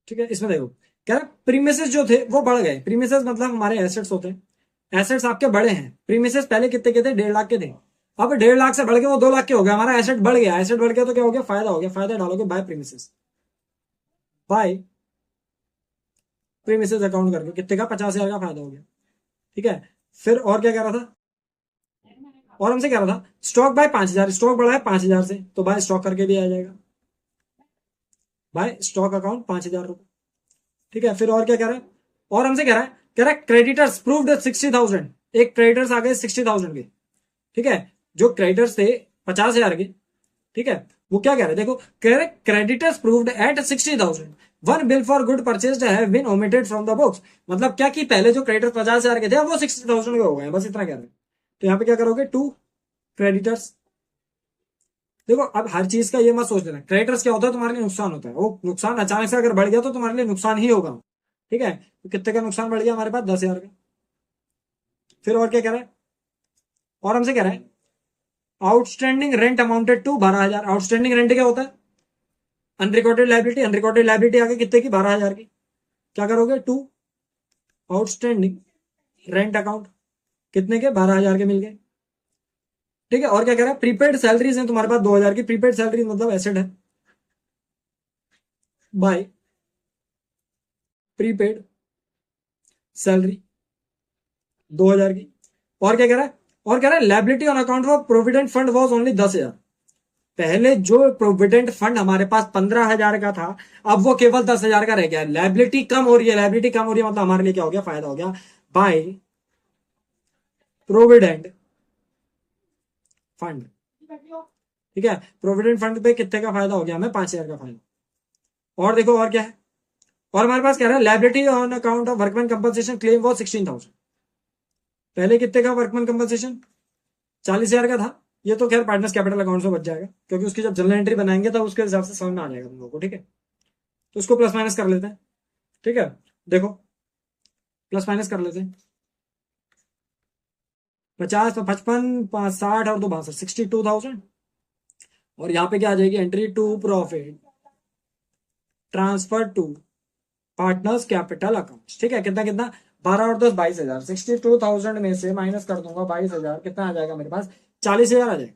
ठीक है, इसमें देखो कह रहा प्रीमिसेस जो थे वो बढ़ गए। प्रीमिसेस मतलब हमारे एसेट्स होते हैं, एसेट्स आपके बड़े हैं। प्रीमिसेस पहले कितने के थे, 1.5 लाख के थे, अब 1.5 लाख से बढ़ के वो 2 लाख के हो गया। हमारा एसेट बढ़ गया, एसेट बढ़ गया तो क्या हो गया, फायदा हो गया। फायदा डालोगे by premises, by premises account करके कितने का, 50,000 का फायदा हो गया। ठीक है, फिर और क्या कह रहा था, और हमसे कह रहा था स्टॉक बाय 5,000, स्टॉक बढ़ा है 5,000 से तो बाय स्टॉक करके भी आ जाएगा, बाय स्टॉक अकाउंट 5,000 रुपए। ठीक है, फिर और क्या कह रहा है, और हमसे कह रहा है क्रेडिटर्स प्रूव्ड 60,000, एक क्रेडिटर्स आ गए 60,000 के। ठीक है, जो क्रेडिटर्स थे 50,000 के, ठीक है, वो क्या कह रहे हैं देखो, कह रहे creditors proved at 60,000, one bill for good purchased have been omitted from the books. मतलब क्या कि पहले जो क्रेडिटर्स 50,000 के थे वो 60,000 के हो गए, बस इतना कह रहे हैं। तो यहाँ पे क्या करोगे, टू क्रेडिटर्स। देखो अब हर चीज का ये मत सोच लेना, क्रेडिटर्स क्या होता है, तुम्हारे लिए नुकसान होता है। वो नुकसान अचानक से अगर बढ़ गया तो तुम्हारे लिए नुकसान ही होगा। ठीक है, तो कितने का नुकसान बढ़ गया हमारे पास, 10,000 का। फिर और क्या कह रहा है, और हमसे कह रहा है outstanding rent amounted to 12,000। Outstanding rent क्या होता है, अनरिकॉर्डेड लाइबिलिटी। अनरिकॉर्डेड लाइबिलिटी आगे कितने की, 12,000 की। क्या करोगे, टू आउटस्टैंडिंग रेंट अकाउंट, कितने के, 12,000 के मिल गए। ठीक है, और क्या कह रहा है, प्रीपेड सैलरीज है तुम्हारे पास 2,000 की। प्रीपेड सैलरीज मतलब एसेट है, बाय प्रीपेड सैलरी 2,000 की। और क्या कह रहा है, और कह रहा है liability on account of provident fund was only 10,000। पहले जो प्रोविडेंट फंड हमारे पास 15,000 का था, अब वो केवल 10,000 का रह गया। लाइबिलिटी कम हो रही है, लाइबिलिटी कम हो रही है मतलब हमारे लिए क्या हो गया, फायदा हो गया, बाय प्रोविडेंट फंड। ठीक है, प्रोविडेंट फंड पे कितने का फायदा हो गया हमें, 5,000 का फायदा। और देखो और क्या है, और हमारे पास कह रहा है liability on account of workman compensation claim वो 16,000। पहले कितने का वर्कमैन कंपनसेशन, 40,000 का था। ये तो खैर पार्टनर्स कैपिटल अकाउंट से बच जाएगा, क्योंकि उसकी जब जनरल एंट्री बनाएंगे तब उसके हिसाब से समझ में आ जाएगा तुम लोगों को। ठीक है, तो उसको प्लस माइनस कर लेते हैं। ठीक है, देखो प्लस माइनस कर लेते हैं, 50 तो 55, 60 और 2 62, 62,000। और यहाँ पे क्या आ जाएगी, entry to profit transfer to partners capital account. ठीक है, कितना कितना, 12 और 10 22,000। 62,000 में से माइनस कर दूंगा 22,000, कितना आ जाएगा मेरे पास, 40,000 आ जाएगा।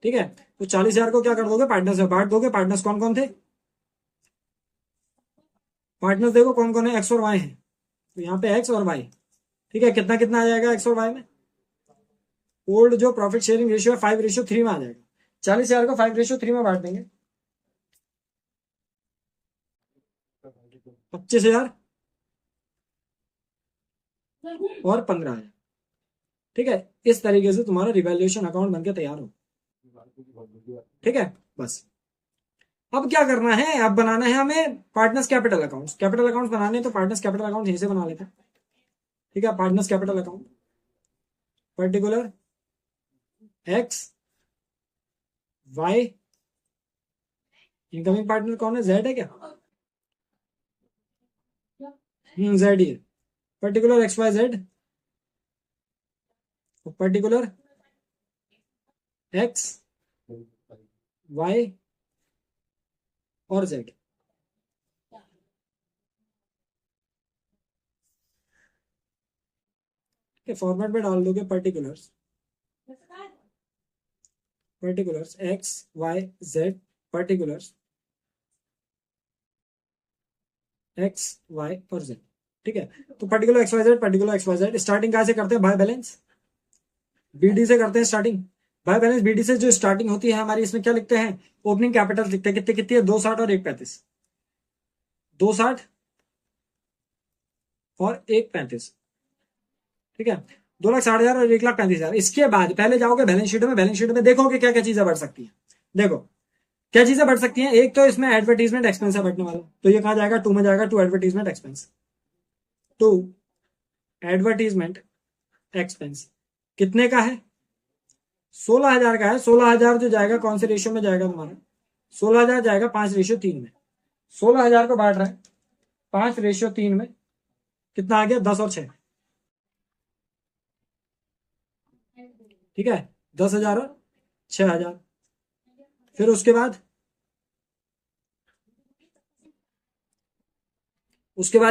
ठीक है, तो 40,000 को क्या कर दोगे, पार्टनर्स में बांट दोगे। पार्टनर्स कौन कौन थे, पार्टनर्स देखो कौन कौन है, एक्स और वाई है, तो यहाँ पे एक्स और वाई। ठीक है, कितना कितना आ जाएगा एक्स और वाई में, ओल्ड जो प्रॉफिट शेयरिंग रेशियो है 5:3 में आ जाएगा। 40,000 को 5:3 में बांट देंगे, 25,000 और 15,000। ठीक है, इस तरीके से तुम्हारा रिवैल्यूएशन अकाउंट बनकर तैयार हो। ठीक है, बस अब क्या करना है, अब बनाना है हमें partners capital accounts. Capital accounts बनाने हैं तो पार्टनर्स कैपिटल अकाउंट यहीं से बना लेते हैं। ठीक है, partners capital account particular X Y, incoming partner कौन है, जेड है क्या, जेड ही है। Particular X Y Z, particular X Y और जेड। के फॉर्मेट में डाल दोगे particulars, particulars X Y Z, particulars X Y और जेड। ठीक है, तो particular X Y Z, particular X Y Z. Starting कहां से करते हैं, बाय बैलेंस, बीडी से करते हैं स्टार्टिंग। बाय बैलेंस बीडी से जो स्टार्टिंग होती है हमारी, इसमें क्या लिखते हैं, ओपनिंग कैपिटल लिखते हैं, कितने कितनी है, 260 और 135, 260 और 135, ठीक है, 2,60,000 और 1,35,000। इसके बाद पहले जाओगे बैलेंस शीट में, बैलेंस शीट में देखोगे क्या क्या चीजें बढ़ सकती हैं। देखो क्या चीजें बढ़ सकती हैं, एक तो इसमें एडवर्टीजमेंट एक्सपेंस है बढ़ने वाला, तो ये कहा जाएगा, टू में जाएगा, to advertisement expense, to advertisement expense कितने का है, 16,000 का है। 16,000 जो जाएगा कौन से रेशियो में जाएगा तुम्हारा, 16,000 जाएगा 5:3 में, 16,000 को बांट रहा है 5:3 में, कितना आ गया, 10 और 6, ठीक है, 10,000 और 6,000। फिर उसके बाद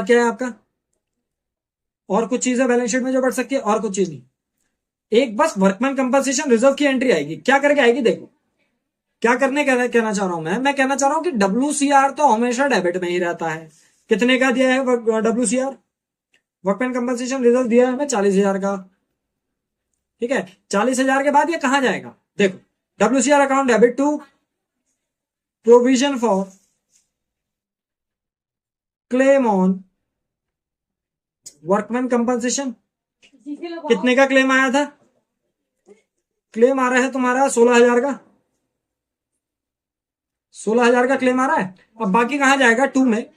क्या है आपका, और कुछ चीजें बैलेंस शीट में जो बढ़ सकती है, और कुछ चीज नहीं, एक बस वर्कमैन कंपनसेशन रिजर्व की एंट्री आएगी। क्या करके आएगी, देखो क्या करने कहना चाह रहा हूं मैं कहना चाह रहा हूं कि WCR तो हमेशा डेबिट में ही रहता है। कितने का दिया है WCR, वर्कमैन कंपनसेशन रिजर्व दिया है हमें 40,000 का, ठीक है, 40,000 के बाद ये कहां जाएगा, देखो WCR account debit to provision for claim on workman compensation. कितने का क्लेम आया था, क्लेम आ रहा है तुम्हारा 16,000 का, 16,000 का क्लेम आ रहा है। अब बाकी कहां जाएगा, टू में,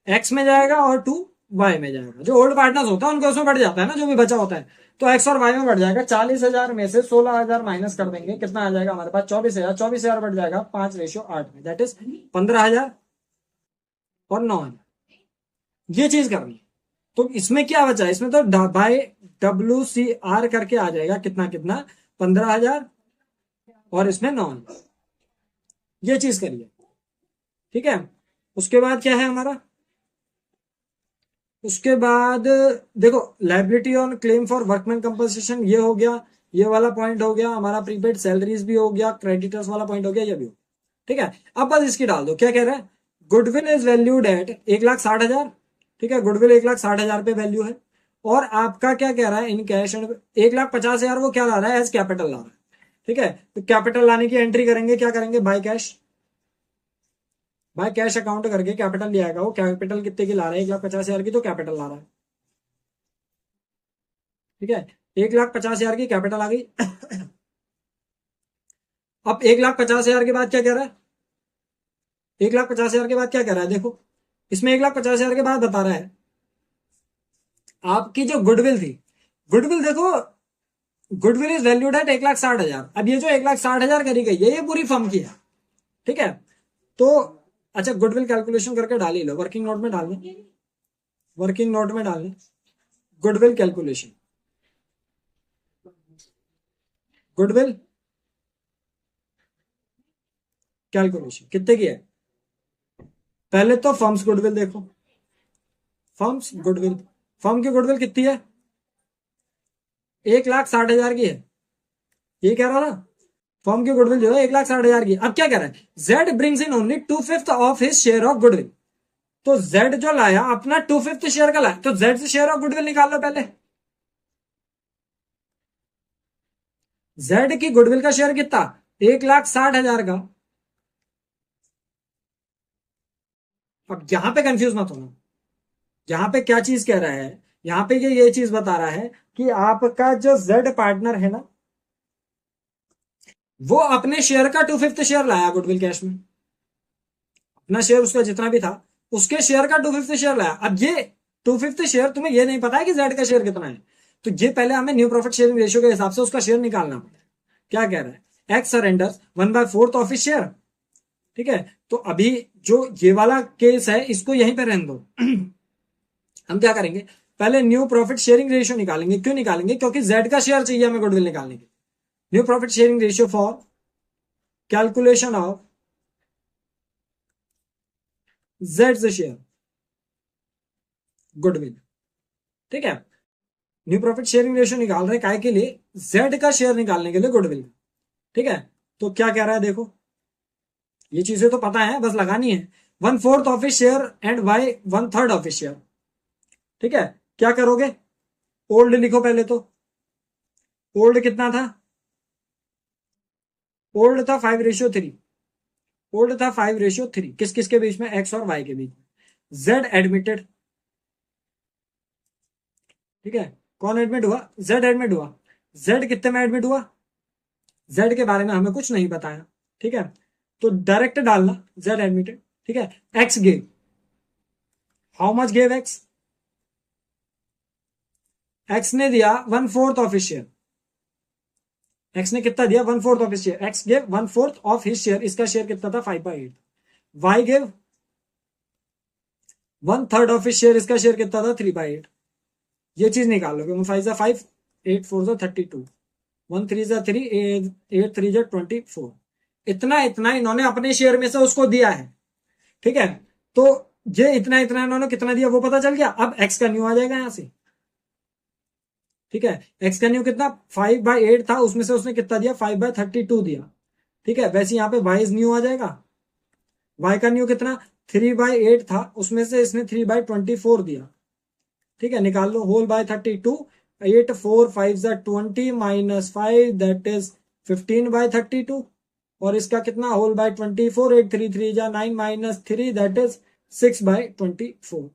एक्स में जाएगा और टू वाई में जाएगा। जो ओल्ड पार्टनर्स होता है उनको उसमें बढ़ जाता है ना, जो भी बचा होता है, तो एक्स और वाई में बढ़ जाएगा। 40,000 में से 16,000 माइनस कर देंगे, कितना आ जाएगा हमारे पास, 24,000, 24,000 बढ़ जाएगा 5:8 में, दैट इज 15,000 और 9,000। ये चीज करनी है। तो इसमें क्या बचा, इसमें तो बाय WCR करके आ जाएगा, कितना कितना, 15,000 और इसमें 9,000। ये चीज करिए, ठीक है। उसके बाद क्या है हमारा, उसके बाद देखो liability on claim for workman compensation, ये हो गया, ये वाला पॉइंट हो गया हमारा, प्रीपेड सैलरीज भी हो गया, क्रेडिटर्स वाला पॉइंट हो गया, ये भी हो, ठीक है। अब बस इसकी डाल दो, क्या कह रहा है, गुडविल इज वैल्यूड एट 1,60,000, ठीक है, गुडविल 1,60,000 पे वैल्यू है। और आपका क्या कह रहा है, इन कैश एंड 1,50,000 वो क्या ला रहा है, एज कैपिटल ला रहा है, ठीक है। तो कैपिटल लाने की एंट्री करेंगे, क्या करेंगे, by cash, by cash account करके कैपिटल ले आएगा वो। कैपिटल कितने की ला रहा है, 1,50,000 की, तो कैपिटल ला रहा है, ठीक है, 1,50,000 की कैपिटल आ गई। अब 1,50,000 के बाद क्या कह रहा है, 1,50,000 के बाद क्या कह रहा है, देखो इसमें 1,50,000 के बाद बता रहा है आपकी जो गुडविल थी, गुडविल देखो, गुडविल इज वैल्यूड एट 1,60,000। अब ये जो 1,60,000 करी गई है, ये पूरी फर्म की है, ठीक है। तो अच्छा, गुडविल कैलकुलेशन करके डाल ही लो, वर्किंग नोट में डाल दें, वर्किंग नोट में डाल दें, गुडविल कैलकुलेशन, गुडविल कैलकुलेशन कितने की है, पहले तो फर्म्स गुडविल देखो, फर्म्स गुडविल, फर्म की गुडविल कितनी है, 1,60,000 की है, ये कह रहा था, फर्म की गुडविल जो है 1,60,000 की। अब क्या कह रहा है, Z brings in only 2/5 of his share of goodwill. तो जेड जो लाया अपना 2/5 शेयर का लाया, तो जेड से शेयर ऑफ गुडविल निकाल लो पहले। जेड की गुडविल का शेयर कितना, 1,60,000 का। अब यहां पे कंफ्यूज मत होना, यहां पे क्या चीज कह रहा है, यहां पे ये चीज बता रहा है कि आपका जो जेड पार्टनर है ना, वो अपने शेयर का 2/5 शेयर लाया गुडविल कैश में, अपना शेयर उसका जितना भी था उसके शेयर का 2/5 शेयर लाया। अब ये 2/5 शेयर तुम्हें ये नहीं पता है कि जेड का शेयर कितना है, तो ये पहले हमें न्यू प्रॉफिट शेयरिंग रेशियो के हिसाब से उसका शेयर निकालना पड़ेगा। क्या कह रहा है, x surrenders 1/4 of his share, ठीक है। तो अभी जो ये वाला केस है इसको यहीं पे रहने दो। हम क्या करेंगे, पहले न्यू प्रॉफिट शेयरिंग रेशियो निकालेंगे। क्यों निकालेंगे, क्योंकि जेड का शेयर चाहिए हमें गुडविल निकालने के। New profit sharing ratio for calculation of Z share goodwill, ठीक है। न्यू प्रॉफिट शेयरिंग रेशियो निकाल रहे काय के लिए, जेड का शेयर निकालने के लिए गुडविल, ठीक है। तो क्या कह रहा है देखो, ये चीजें तो पता है, बस लगानी है। 1/4 of share and Y 1/3 of share, ठीक है। क्या करोगे, ओल्ड लिखो पहले तो, ओल्ड कितना था ओल्ड था 5:3, ओल्ड था 5:3, किस किस के बीच में, एक्स और वाई के बीच में। जेड एडमिटेड, ठीक है, कौन एडमिट हुआ, जेड एडमिट हुआ। जेड कितने में एडमिट हुआ, जेड के बारे में हमें कुछ नहीं बताया, ठीक है, तो डायरेक्ट डालना जेड एडमिटेड, ठीक है। X gave, how much gave x, x ने दिया 1/4 ऑफ हिज शेयर, एक्स ने कितना दिया 1/4 of his share, X gave 1/4 of his share, इसका शेयर कितना था 5/8, Y gave 1/3 of his share, इसका शेयर कितना था 3/8। ये चीज निकाल लोगे, 5 8 4 32, 1 3 3 8 3 24, इतना इतना इन्होंने अपने शेयर में से उसको दिया है, ठीक है। तो ये इतना इतना इन्होंने कितना दिया वो पता चल गया। अब एक्स का न्यू आ जाएगा यहां से, ठीक है, एक्स का न्यू कितना 5/8 था, उसमें से उसने कितना दिया 5/32 दिया, ठीक है। वैसे यहाँ पे वाई न्यू आ जाएगा, वाई का न्यू कितना 3/8 था, उसमें से इसने 3/24 दिया, ठीक है। निकाल लो, whole by 32, 8 4 5 20 minus 5 that is 15/32, और इसका कितना whole by 24, 8 3 3 9 minus 3 that is 6/24,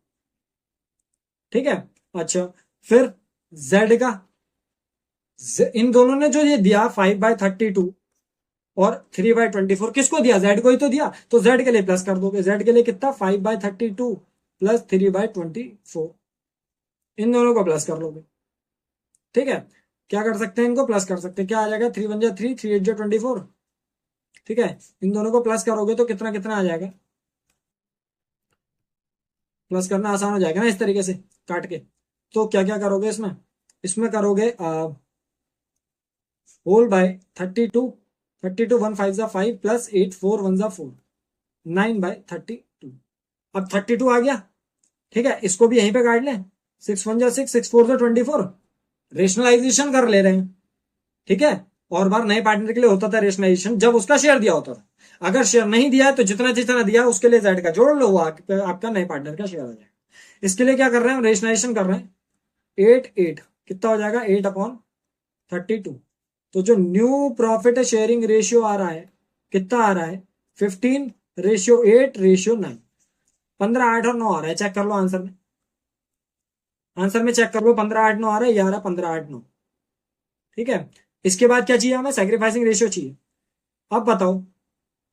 ठीक है। अच्छा, फिर z का, इन दोनों ने जो ये दिया 5/32 और 3/24, किसको दिया, z को ही तो दिया, तो z के लिए प्लस कर दोगे, z के लिए कितना 5/32 प्लस 3/24, इन दोनों को प्लस कर लोगे, ठीक है। क्या कर सकते हैं, इनको प्लस कर सकते हैं, क्या आ जाएगा 3 1 3 3 8 24, ठीक है। इन दोनों को प्लस करोगे तो कितना कितना आ जाएगा, प्लस करना आसान हो जाएगा ना इस तरीके से काट के। तो क्या क्या करोगे इसमें, इसमें करोगे होल बाय 32, 32 1 5 5 प्लस 8 4 1 4, 9/32। अब 32 आ गया, ठीक है, इसको भी यहीं पे काट लें, 6 1 6 6 4 24, रेशनलाइजेशन कर ले रहे हैं, ठीक है। और बार नए पार्टनर के लिए होता था रेशनलाइजेशन जब उसका शेयर दिया होता था, अगर शेयर नहीं दिया है तो जितना जितना दिया उसके लिए जेड का जोड़ लो, वो आपका नए पार्टनर का शेयर आ जाएगा। इसके लिए क्या कर रहे हैं, रेशनलाइजेशन कर रहे हैं, 8 8 कितना हो जाएगा 8/32, तो जो न्यू प्रॉफिट शेयरिंग रेशियो आ रहा है कितना आ रहा है 15:8:9, 15 8 और 9 आ रहा है, चेक कर लो आंसर में, आंसर में चेक कर लो 15 8 9 आ रहा है, 11 15 8 9, ठीक है। इसके बाद क्या चाहिए हमें, सैक्रिफाइसिंग रेशियो चाहिए। अब बताओ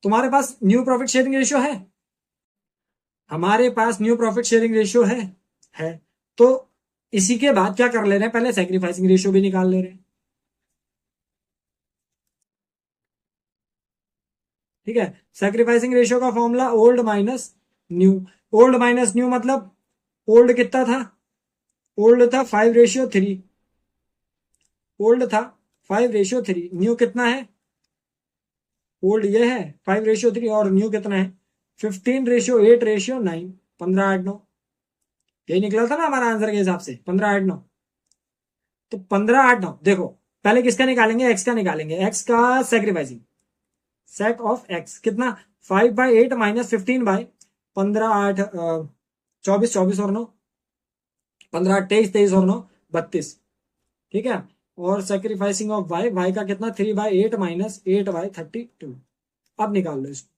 तुम्हारे पास न्यू प्रॉफिट शेयरिंग रेशियो है, हमारे पास न्यू प्रॉफिट शेयरिंग रेशियो है, तो इसी के बाद क्या कर ले रहे हैं, पहले सैक्रिफाइसिंग रेशियो भी निकाल ले रहे हैं, ठीक है। सैक्रिफाइसिंग रेशियो का formula old minus new, old minus new मतलब ओल्ड कितना था, ओल्ड था 5:3, ओल्ड था 5:3, न्यू कितना है, ओल्ड ये है 5:3 और न्यू कितना है 15:8:9, 15 8 9, यही निकला था ना हमारा आंसर के हिसाब से 15 8 9। तो 15 8 9 देखो, पहले किसका निकालेंगे, एक्स का निकालेंगे, एक्स का सैक्रिफाइसिंग, सेक ऑफ एक्स कितना 5/8 माइनस 15/15 8 24 24 और 9, 15 8 23 23 और 9 32, ठीक है। और सेक्रीफाइसिंग ऑफ वाई, वाई का कितना 3/8 माइनस 8/32, अब निकाल लो इसको,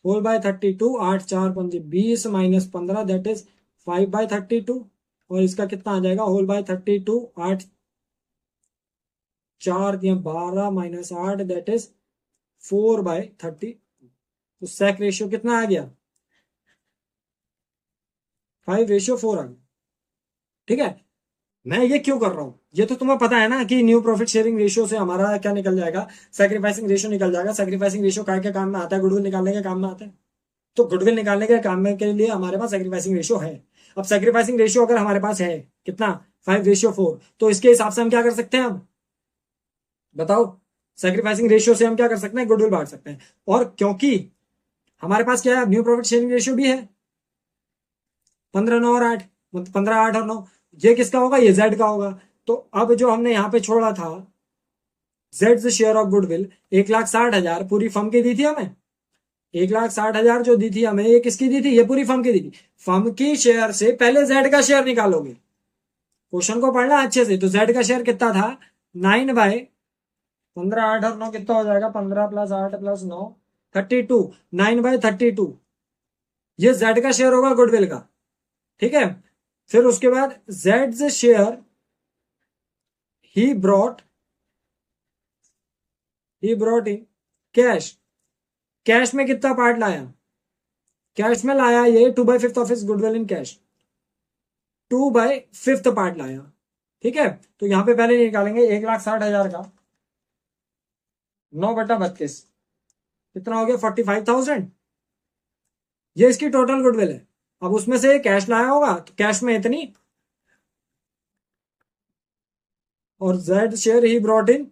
4/32, 8 4 5 20 माइनस 15 दैट इज 5/32, और इसका कितना आ जाएगा whole by 32, 8 4 12 minus 8 that is 4/30, तो सेक रेशियो कितना आ गया 5:4 आ गया, ठीक है। मैं ये क्यों कर रहा हूं, ये तो तुम्हें पता है ना कि न्यू प्रॉफिट शेयरिंग रेशियो से हमारा क्या निकल जाएगा, सैक्रिफाइसिंग रेशियो निकल जाएगा। सैक्रिफाइसिंग रेशियो काय के काम में आता है, गुडविल निकालने के काम में आता है, तो गुडविल निकालने के काम में के लिए हमारे पास सैक्रिफाइसिंग रेशियो है। अब सैक्रिफाइसिंग रेशियो अगर हमारे पास है कितना 5:4, तो इसके हिसाब से हम क्या कर सकते हैं, अब बताओ, सैक्रिफाइसिंग रेशियो से हम क्या कर सकते हैं, गुडविल बांट सकते हैं। और क्योंकि हमारे पास क्या है न्यू प्रॉफिट शेयरिंग रेशियो भी है 15 9 और 8, 15 8 और 9, ये किसका होगा, ये जेड का होगा। तो अब जो हमने यहाँ पे छोड़ा था जेड शेयर ऑफ गुडविल 1,60,000 पूरी फर्म की दी थी हमें, 1,60,000 जो दी थी हमें, ये किसकी दी थी, ये पूरी फर्म की दी थी। फर्म की शेयर से पहले जेड का शेयर निकालोगे, क्वेश्चन को पढ़ना अच्छे से। तो जेड का शेयर कितना था 9/, 15 8 और 9 कितना हो जाएगा, 15 प्लस 8 प्लस 9 32, 9/32 ये जेड का शेयर होगा गुडविल का। ठीक है, फिर उसके बाद Z share he brought in cash. Cash में कितना पार्ट लाया, कैश में लाया ये 2/5 of his goodwill in cash, 2/5 part लाया। ठीक है, तो यहां पे पहले निकालेंगे 1,60,000 का 9/32 कितना हो गया, 45,000। ये इसकी टोटल गुडविल है। अब उसमें से कैश लाया होगा तो कैश में इतनी, और Z share he brought in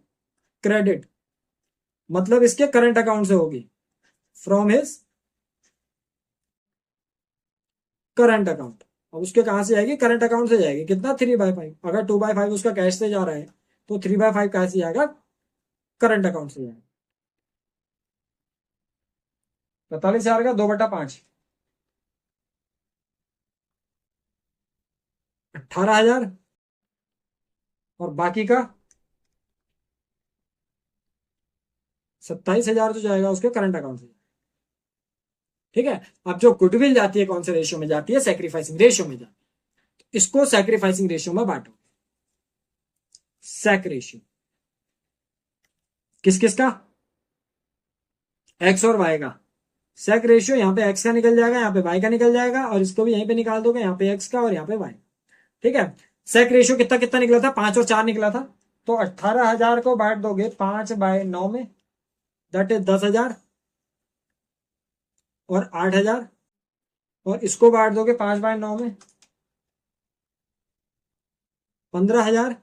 credit, मतलब इसके करंट अकाउंट से होगी, फ्रॉम हिज करंट अकाउंट। अब उसके कहां से जाएगी, करंट अकाउंट से जाएगी, कितना 3/5। अगर 2/5 उसका कैश से जा रहा है तो 3/5 कहां से जाएगा, करंट अकाउंट से जाएगा। 45,000 का 2/5 18,000, और बाकी का 27,000 तो जाएगा उसके करंट अकाउंट से। ठीक है, अब जो गुडविल जाती है कौन से रेशियो में जाती है, सैक्रिफाइसिंग रेशियो में जाती है। तो इसको सैक्रिफाइसिंग रेशियो में बांटो, सैक रेशियो किस किस का, एक्स और वाई का। सेक रेशियो यहाँ पे एक्स का निकल जाएगा, यहाँ पे वाई का निकल जाएगा, और इसको भी यहीं पे निकाल दोगे, यहाँ पे एक्स का और यहाँ पे वाई। ठीक है, सेक रेशियो कितना कितना निकला था, 5 और 4 निकला था। तो 18,000 को बांट दोगे 5/9 में, दैट इज 10,000, और 8,000, और इसको बांट दोगे 5/9 में, 15,000,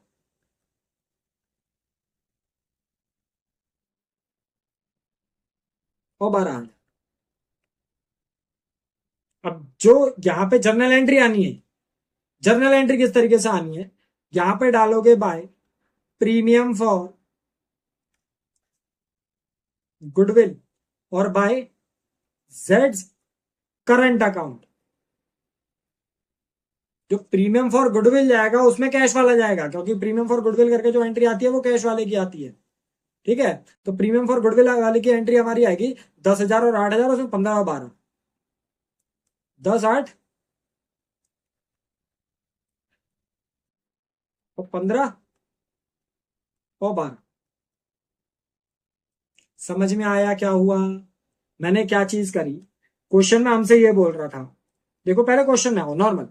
और 12,000। अब जो यहाँ पे जर्नल एंट्री आनी है, जर्नल एंट्री किस तरीके से आनी है, यहां पे डालोगे बाय प्रीमियम फॉर गुडविल और बाय जेड्स करंट अकाउंट। जो प्रीमियम फॉर गुडविल जाएगा उसमें कैश वाला जाएगा, क्योंकि प्रीमियम फॉर गुडविल करके जो एंट्री आती है वो कैश वाले की आती है। ठीक है, तो प्रीमियम फॉर गुडविल वाले की एंट्री हमारी आएगी 10,000 और 8,000, उसमें 15 और 12, 10 8 और 15 और 12। समझ में आया क्या हुआ, मैंने क्या चीज करी। क्वेश्चन में हमसे ये बोल रहा था, देखो पहले क्वेश्चन में आओ, नॉर्मल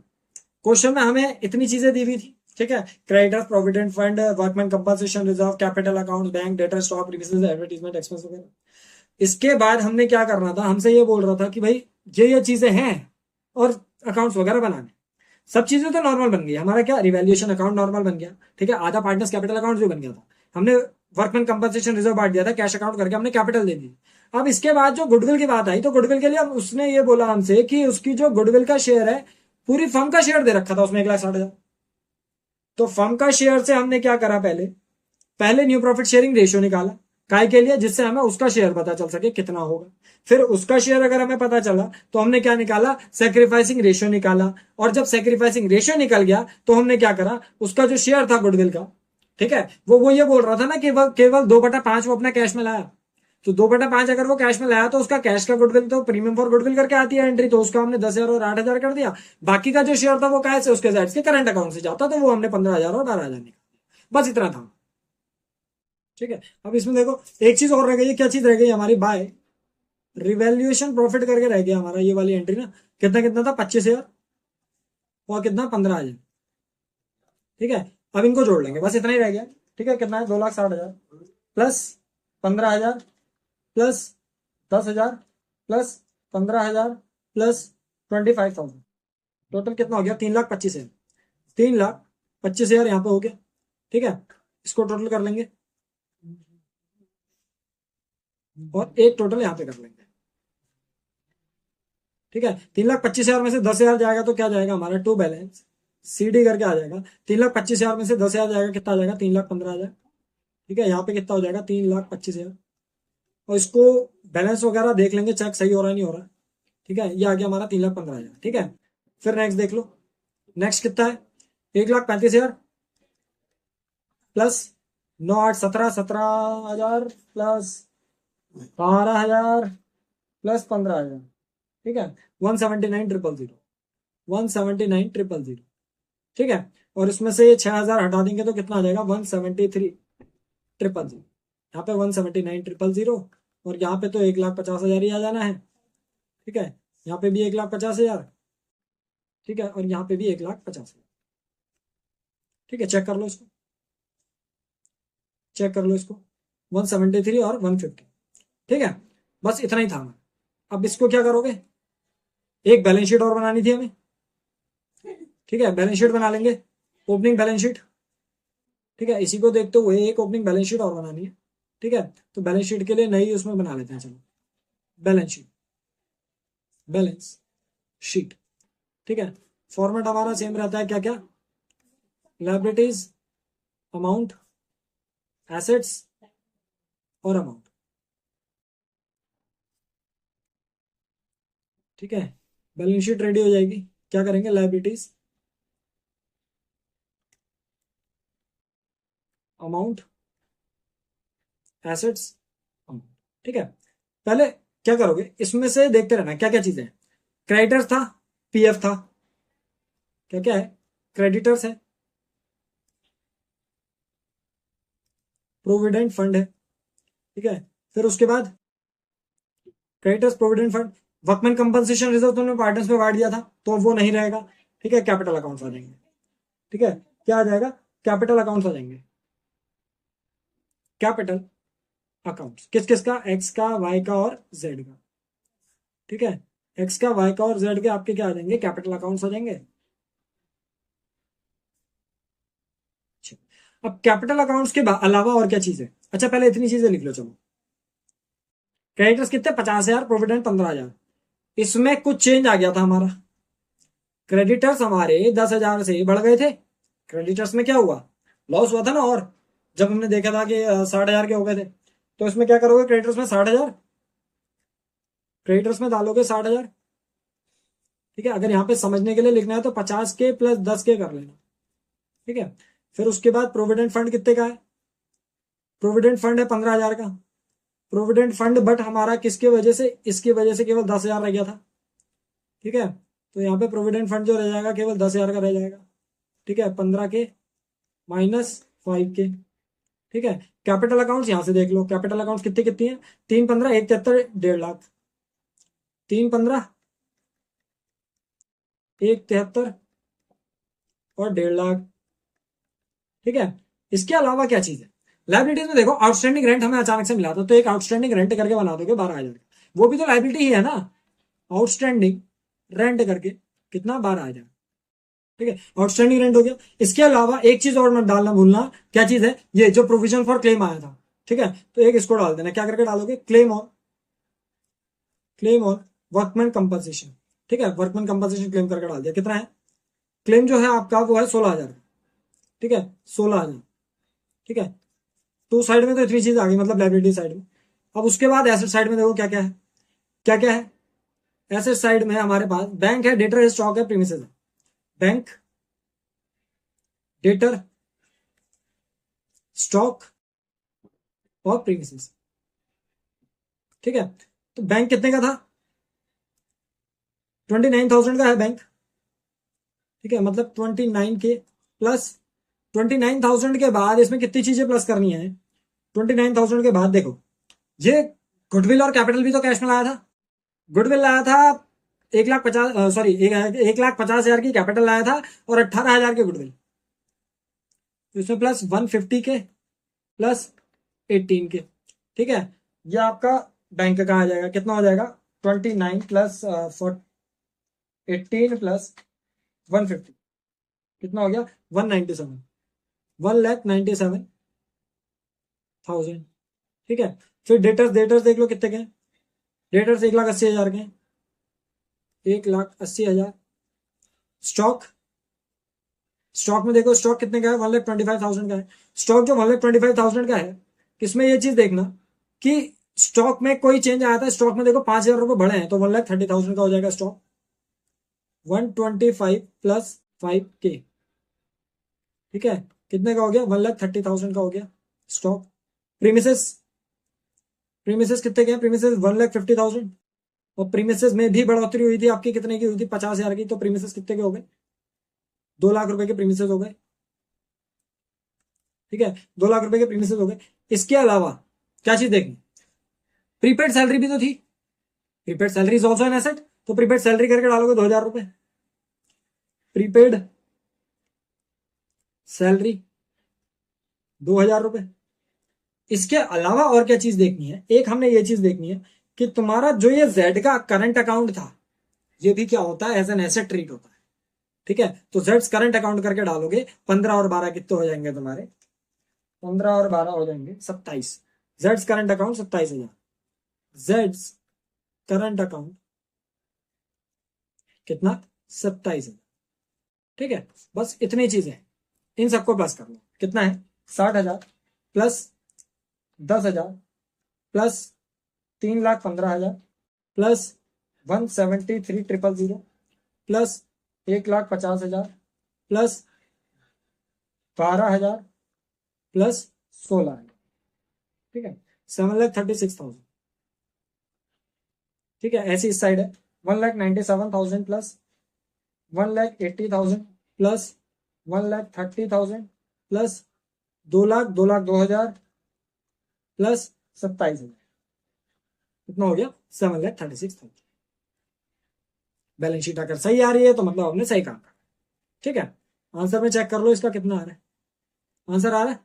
क्वेश्चन में हमें इतनी चीजें दी हुई थी। ठीक है, creditors, provident fund, workman compensation reserve, capital account, bank, debtor, stock, premises, advertisement expense वगैरह। इसके बाद हमने क्या करना था, हमसे ये बोल रहा था कि भाई ये चीजें हैं और अकाउंट्स वगैरह बनाने, सब चीजें तो नॉर्मल बन गई। हमारा क्या, रिवैल्यूएशन अकाउंट नॉर्मल बन गया। ठीक है, आधा पार्टनर्स कैपिटल अकाउंट भी बन गया था, हमने वर्कमैन कंपनसेशन रिजर्व बांट दिया था, कैश अकाउंट करके हमने कैपिटल दे दी। अब इसके बाद जो गुडविल की बात आई, तो गुडविल के लिए अब उसने ये बोला हमसे कि उसकी जो गुडविल का शेयर है, पूरी फर्म का शेयर दे रखा था उसमें 1,60,000। तो फर्म का शेयर से हमने क्या करा, पहले पहले न्यू प्रॉफिट शेयरिंग रेशियो निकाला, काय के लिए, जिससे हमें उसका शेयर पता चल सके कितना होगा। फिर उसका शेयर अगर हमें पता चला तो हमने क्या निकाला, सेक्रीफाइसिंग रेशियो निकाला। और जब सेक्रीफाइसिंग रेशियो निकल गया तो हमने क्या करा, उसका जो शेयर था गुडविल का, ठीक है, वो ये बोल रहा था ना कि वह केवल 2/5 वो अपना कैश में लाया। तो 2/5 अगर वो कैश में लाया तो उसका कैश का गुडविल तो प्रीमियम फॉर गुडविल करके आती है एंट्री, तो उसका हमने 10,000 और 8,000 कर दिया। बाकी का जो शेयर था वो कैसे, उसके के करंट अकाउंट से जाता, तो वो हमने 15,000 और 12,000 निकाल दिया, बस इतना था। ठीक है, अब इसमें देखो एक चीज और रह गई, क्या चीज रह गई हमारी, बाय रिवैल्यूएशन प्रॉफिट करके रह गया हमारा ये वाली एंट्री ना। कितना कितना था, 25,000 और कितना 15,000। ठीक है, अब इनको जोड़ लेंगे, बस इतना ही रह गया। ठीक है, कितना है, 2,60,000 plus 15,000 plus 10,000 plus 15,000 plus 25,000, total कितना हो गया, 3,25,000। 3,25,000 यहाँ पे हो गया। ठीक है, इसको टोटल कर लेंगे और एक टोटल यहाँ पे कर लेंगे। ठीक है, 3,25,000 में से 10,000 जाएगा तो क्या जाएगा हमारा, टू बैलेंस सीडी करके आ जाएगा। 3,25,000 में से 10,000 जाएगा, कितना आ जाएगा, 3,15,000। ठीक है, यहाँ पे कितना हो जाएगा, 3,25,000। और इसको बैलेंस वगैरह देख लेंगे, चेक सही हो रहा है नहीं हो रहा है। ठीक है, ये आ गया हमारा 3,15,000। ठीक है, फिर नेक्स्ट देख लो, नेक्स्ट कितना है, 1,35,000 प्लस 9 8 17, 17,000 प्लस 12,000 प्लस 15,000, ठीक है, 179,000, 179,000, ठीक है। और इसमें से ये 6,000 हटा देंगे तो कितना आ जाएगा, 173,000। यहाँ पे 179,000 और यहाँ पे तो 1,50,000 ही आ जाना है, ठीक है। यहाँ पे भी 1,50,000, ठीक है, और यहाँ पे भी 1,50,000, ठीक है। चेक कर लो इसको, चेक कर लो इसको, 173 और 150, ठीक है। बस इतना ही था हमें। अब इसको क्या करोगे, एक बैलेंस शीट और बनानी थी हमें, ठीक है। बैलेंस शीट बना लेंगे, ओपनिंग बैलेंस शीट, ठीक है। इसी को देखते हुए एक ओपनिंग बैलेंस शीट और बनानी है, ठीक है। तो बैलेंस शीट के लिए नई उसमें बना लेते हैं, चलो बैलेंस शीट, बैलेंस शीट, ठीक है। फॉर्मेट हमारा सेम रहता है, क्या क्या, लायबिलिटीज, अमाउंट, एसेट्स और अमाउंट, ठीक है। बैलेंस शीट रेडी हो जाएगी, क्या करेंगे, लायबिलिटीज, अमाउंट, एसेट्स, अमाउंट, ठीक है। पहले क्या करोगे, इसमें से देखते रहना क्या क्या चीजें हैं। क्रेडिटर्स था, पीएफ था, क्या क्या है, क्रेडिटर्स है, प्रोविडेंट फंड है, ठीक है। फिर उसके बाद creditors, provident fund, workman compensation reserve तुमने पार्टनर्स में बांट दिया था तो वो नहीं रहेगा, ठीक है। कैपिटल अकाउंट्स आ जाएंगे, ठीक है। क्या आ जाएगा, कैपिटल अकाउंट्स आ जाएंगे, कैपिटल अकाउंट्स किस किस का, एक्स का, वाई का और जेड का, ठीक है। एक्स का, वाई का और जेड के आपके क्या आ जाएंगे, कैपिटल अकाउंट्स आ जाएंगे। अच्छा, अब कैपिटल अकाउंट्स के अलावा और क्या चीज है, अच्छा पहले इतनी चीजें लिख लो, चलो। क्रेडिटर्स कितने, 50,000, प्रोविडेंट 15,000, इसमें कुछ चेंज आ गया था हमारा, क्रेडिटर्स हमारे 10,000 से बढ़ गए थे, क्रेडिटर्स में क्या हुआ, लॉस हुआ था ना। और जब हमने देखा था कि 60,000 के हो गए थे, तो इसमें क्या करोगे, क्रेडिटर्स में 60,000, क्रेडिटर्स में डालोगे 60,000, ठीक है। अगर यहाँ पे समझने के लिए लिखना है तो 50 के प्लस 10 के कर लेना, ठीक है। फिर उसके बाद प्रोविडेंट फंड कितने का है, प्रोविडेंट फंड है 15,000 का, प्रोविडेंट फंड बट हमारा किसके वजह से, इसकी वजह से केवल 10,000 रह गया था, ठीक है। तो यहाँ पे प्रोविडेंट फंड जो रह जाएगा केवल 10,000 का रह जाएगा, ठीक है। 15 के माइनस 5 के, ठीक है। कैपिटल अकाउंट्स यहां से देख लो, कैपिटल अकाउंट्स कितनी कितनी है, 3 15 1 73 1.5 लाख, 3 15 1 73 और 1.5 लाख, ठीक है। इसके अलावा क्या चीज है, लाइबिलिटीज में देखो, आउटस्टैंडिंग रेंट हमें अचानक से मिला था तो एक आउटस्टैंडिंग रेंट करके बना दोगे 12,000, वो भी तो लाइबिलिटी ही है ना, आउटस्टैंडिंग रेंट करके कितना, 12,000, ठीक है। आउटस्टैंडिंग रेंट हो गया। इसके अलावा एक चीज और मत डालना भूलना, क्या चीज है, ये जो प्रोविजन फॉर क्लेम आया था, ठीक है। तो एक इसको डाल देना, क्या करके डालोगे, claim on, claim on workman compensation, ठीक है। वर्कमैन कंपनसेशन क्लेम करके डाल दिया, कितना है, क्लेम जो है आपका वो है 16,000, ठीक है, 16,000, ठीक है। तो साइड में तो इतनी चीज आ गई, मतलब लाइबिलिटी साइड में। अब उसके बाद एसेट साइड में देखो क्या क्या है, क्या क्या है, एसेट साइड में हमारे पास बैंक है, डेटर है, स्टॉक है, प्रीमिसेस है, बैंक, डेटर, स्टॉक और प्रीमिसेस, ठीक है। तो बैंक कितने का था, 29,000 का है बैंक, ठीक है। मतलब 29 के प्लस 29,000 के बाद इसमें कितनी चीजें प्लस करनी है, 29,000 के बाद देखो, ये गुडविल और कैपिटल भी तो कैश में लाया था, गुडविल लाया था 1,50,000, सॉरी 1,50,000 की कैपिटल लाया था और 18,000 के गुडविल, तो इसमें प्लस 150 के प्लस 18 के, ठीक है। ये आपका बैंक का आ जाएगा, कितना हो जाएगा, 29 प्लस 18 प्लस 150, कितना हो गया, 197, 1,97,000, ठीक है। फिर डेटर्स, डेटर्स देख लो कितने के हैं, डेटर्स 1,80,000 के हैं, 1,80,000। स्टॉक, स्टॉक में देखो, स्टॉक कितने का है, 1,25,000 का है। स्टॉक जो 1,25,000 का है, इसमें ये चीज देखना कि स्टॉक में कोई चेंज आया था, स्टॉक में देखो 5,000 रुपए बढ़े हैं तो 1,30,000 का हो जाएगा स्टॉक, 125 प्लस 5 के, ठीक है, कितने का हो गया, 1,30,000 का हो गया स्टॉक। प्रीमिसेस, प्रीमिसेस कितने के हैं? प्रीमिसेस 1,50,000 और प्रीमिसेस में भी बढ़ोतरी हुई थी आपकी, कितने की हुई थी? 50,000 की। तो प्रीमिसेस कितने के हो गए? 2 लाख रुपए के प्रीमिसेस हो गए। ठीक है, 2 लाख रुपए के प्रीमिसेस हो गए। इसके अलावा क्या चीज देखनी? प्रीपेड सैलरी भी तो थी। Prepaid salary is also an asset, तो प्रीपेड सैलरी करके डालोगे 2,000 रुपए। प्रीपेड सैलरी 2,000 रुपए। इसके अलावा और क्या चीज देखनी है? एक हमने ये चीज देखनी है कि तुम्हारा जो ये जेड का करंट अकाउंट था, ये भी क्या होता है? एज एन एसेट ट्रीट होता है। ठीक है, तो जेड्स करंट अकाउंट करके डालोगे, 15 और 12 कितने हो जाएंगे तुम्हारे? 15 और 12 हो जाएंगे 27। Jades current account 27,000। Jades current account कितना? 27,000। ठीक है, बस इतनी चीजें, इन सबको प्लस कर लो। कितना है? 60,000 plus 10,000 plus 3,15,000 plus 173,000 plus 1,50,000 plus 12,000 plus 16,000। ठीक है, 7,36,000। ठीक है, ऐसी इस साइड है 1,97,000 प्लस 1,80,000 प्लस 1,30,000 प्लस 2,00,000 2,00,000 2,000 प्लस 27,000। कितना हो गया? 7,36,000। बैलेंस शीट अगर सही आ रही है तो मतलब आपने सही काम करा। ठीक है, आंसर में चेक कर लो इसका कितना आ रहा है। आंसर आ रहा है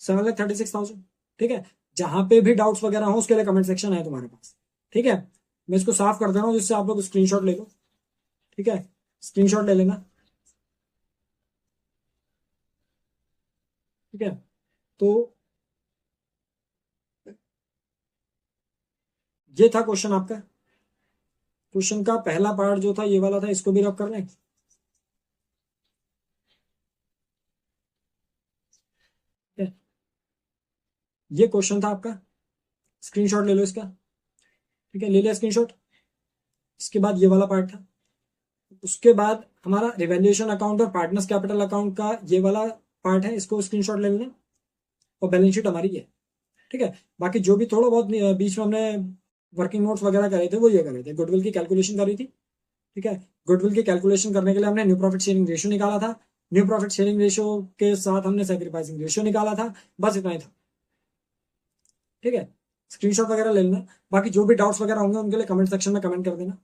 7,36,000। ठीक है, जहां पे भी डाउट्स वगैरह हो उसके लिए कमेंट सेक्शन है तुम्हारे पास। ठीक है, मैं इसको साफ कर दे रहा हूं जिससे आप लोग स्क्रीनशॉट ले लो। ठीक है, स्क्रीनशॉट ले लेना। ठीक है, तो ये था क्वेश्चन आपका। क्वेश्चन का पहला पार्ट जो था ये वाला था, इसको भी रब कर लें। ये क्वेश्चन था आपका, स्क्रीनशॉट ले लो इसका। ठीक है, ले लिया स्क्रीनशॉट। इसके बाद ये वाला पार्ट था। उसके बाद हमारा रिवैल्यूएशन अकाउंट और पार्टनर्स कैपिटल अकाउंट का ये वाला पार्ट है, इसको स्क्रीनशॉट ले लेना। और बैलेंस शीट हमारी है। ठीक है, बाकी जो भी थोड़ा बहुत बीच में हमने वर्किंग नोट्स वगैरह करे थे वो ये करे थे। गुडविल की कैलकुलेशन करी थी। ठीक है, गुडविल की कैलकुलेशन करने के लिए हमने न्यू प्रॉफिट शेयरिंग रेशियो निकाला था। न्यू प्रॉफिट शेयरिंग रेशियो के साथ हमने सैक्रिफाइसिंग रेशियो निकाला था। बस इतना ही था। ठीक है, स्क्रीनशॉट वगैरह ले लेना। बाकी जो भी डाउट्स वगैरह होंगे उनके लिए कमेंट सेक्शन में कमेंट कर देना।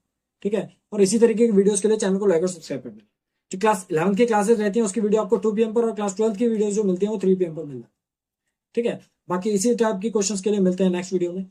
ठीक है, और इसी तरीके की वीडियोस के लिए चैनल को लाइक और सब्सक्राइब कर देना। जो क्लास 11th की क्लासेस रहती हैं उसकी वीडियो आपको 2 PM पर, और क्लास 12th की वीडियो जो मिलती है वो 3 PM पर मिलना। ठीक है, बाकी इसी टाइप की क्वेश्चंस के लिए मिलते हैं नेक्स्ट वीडियो में।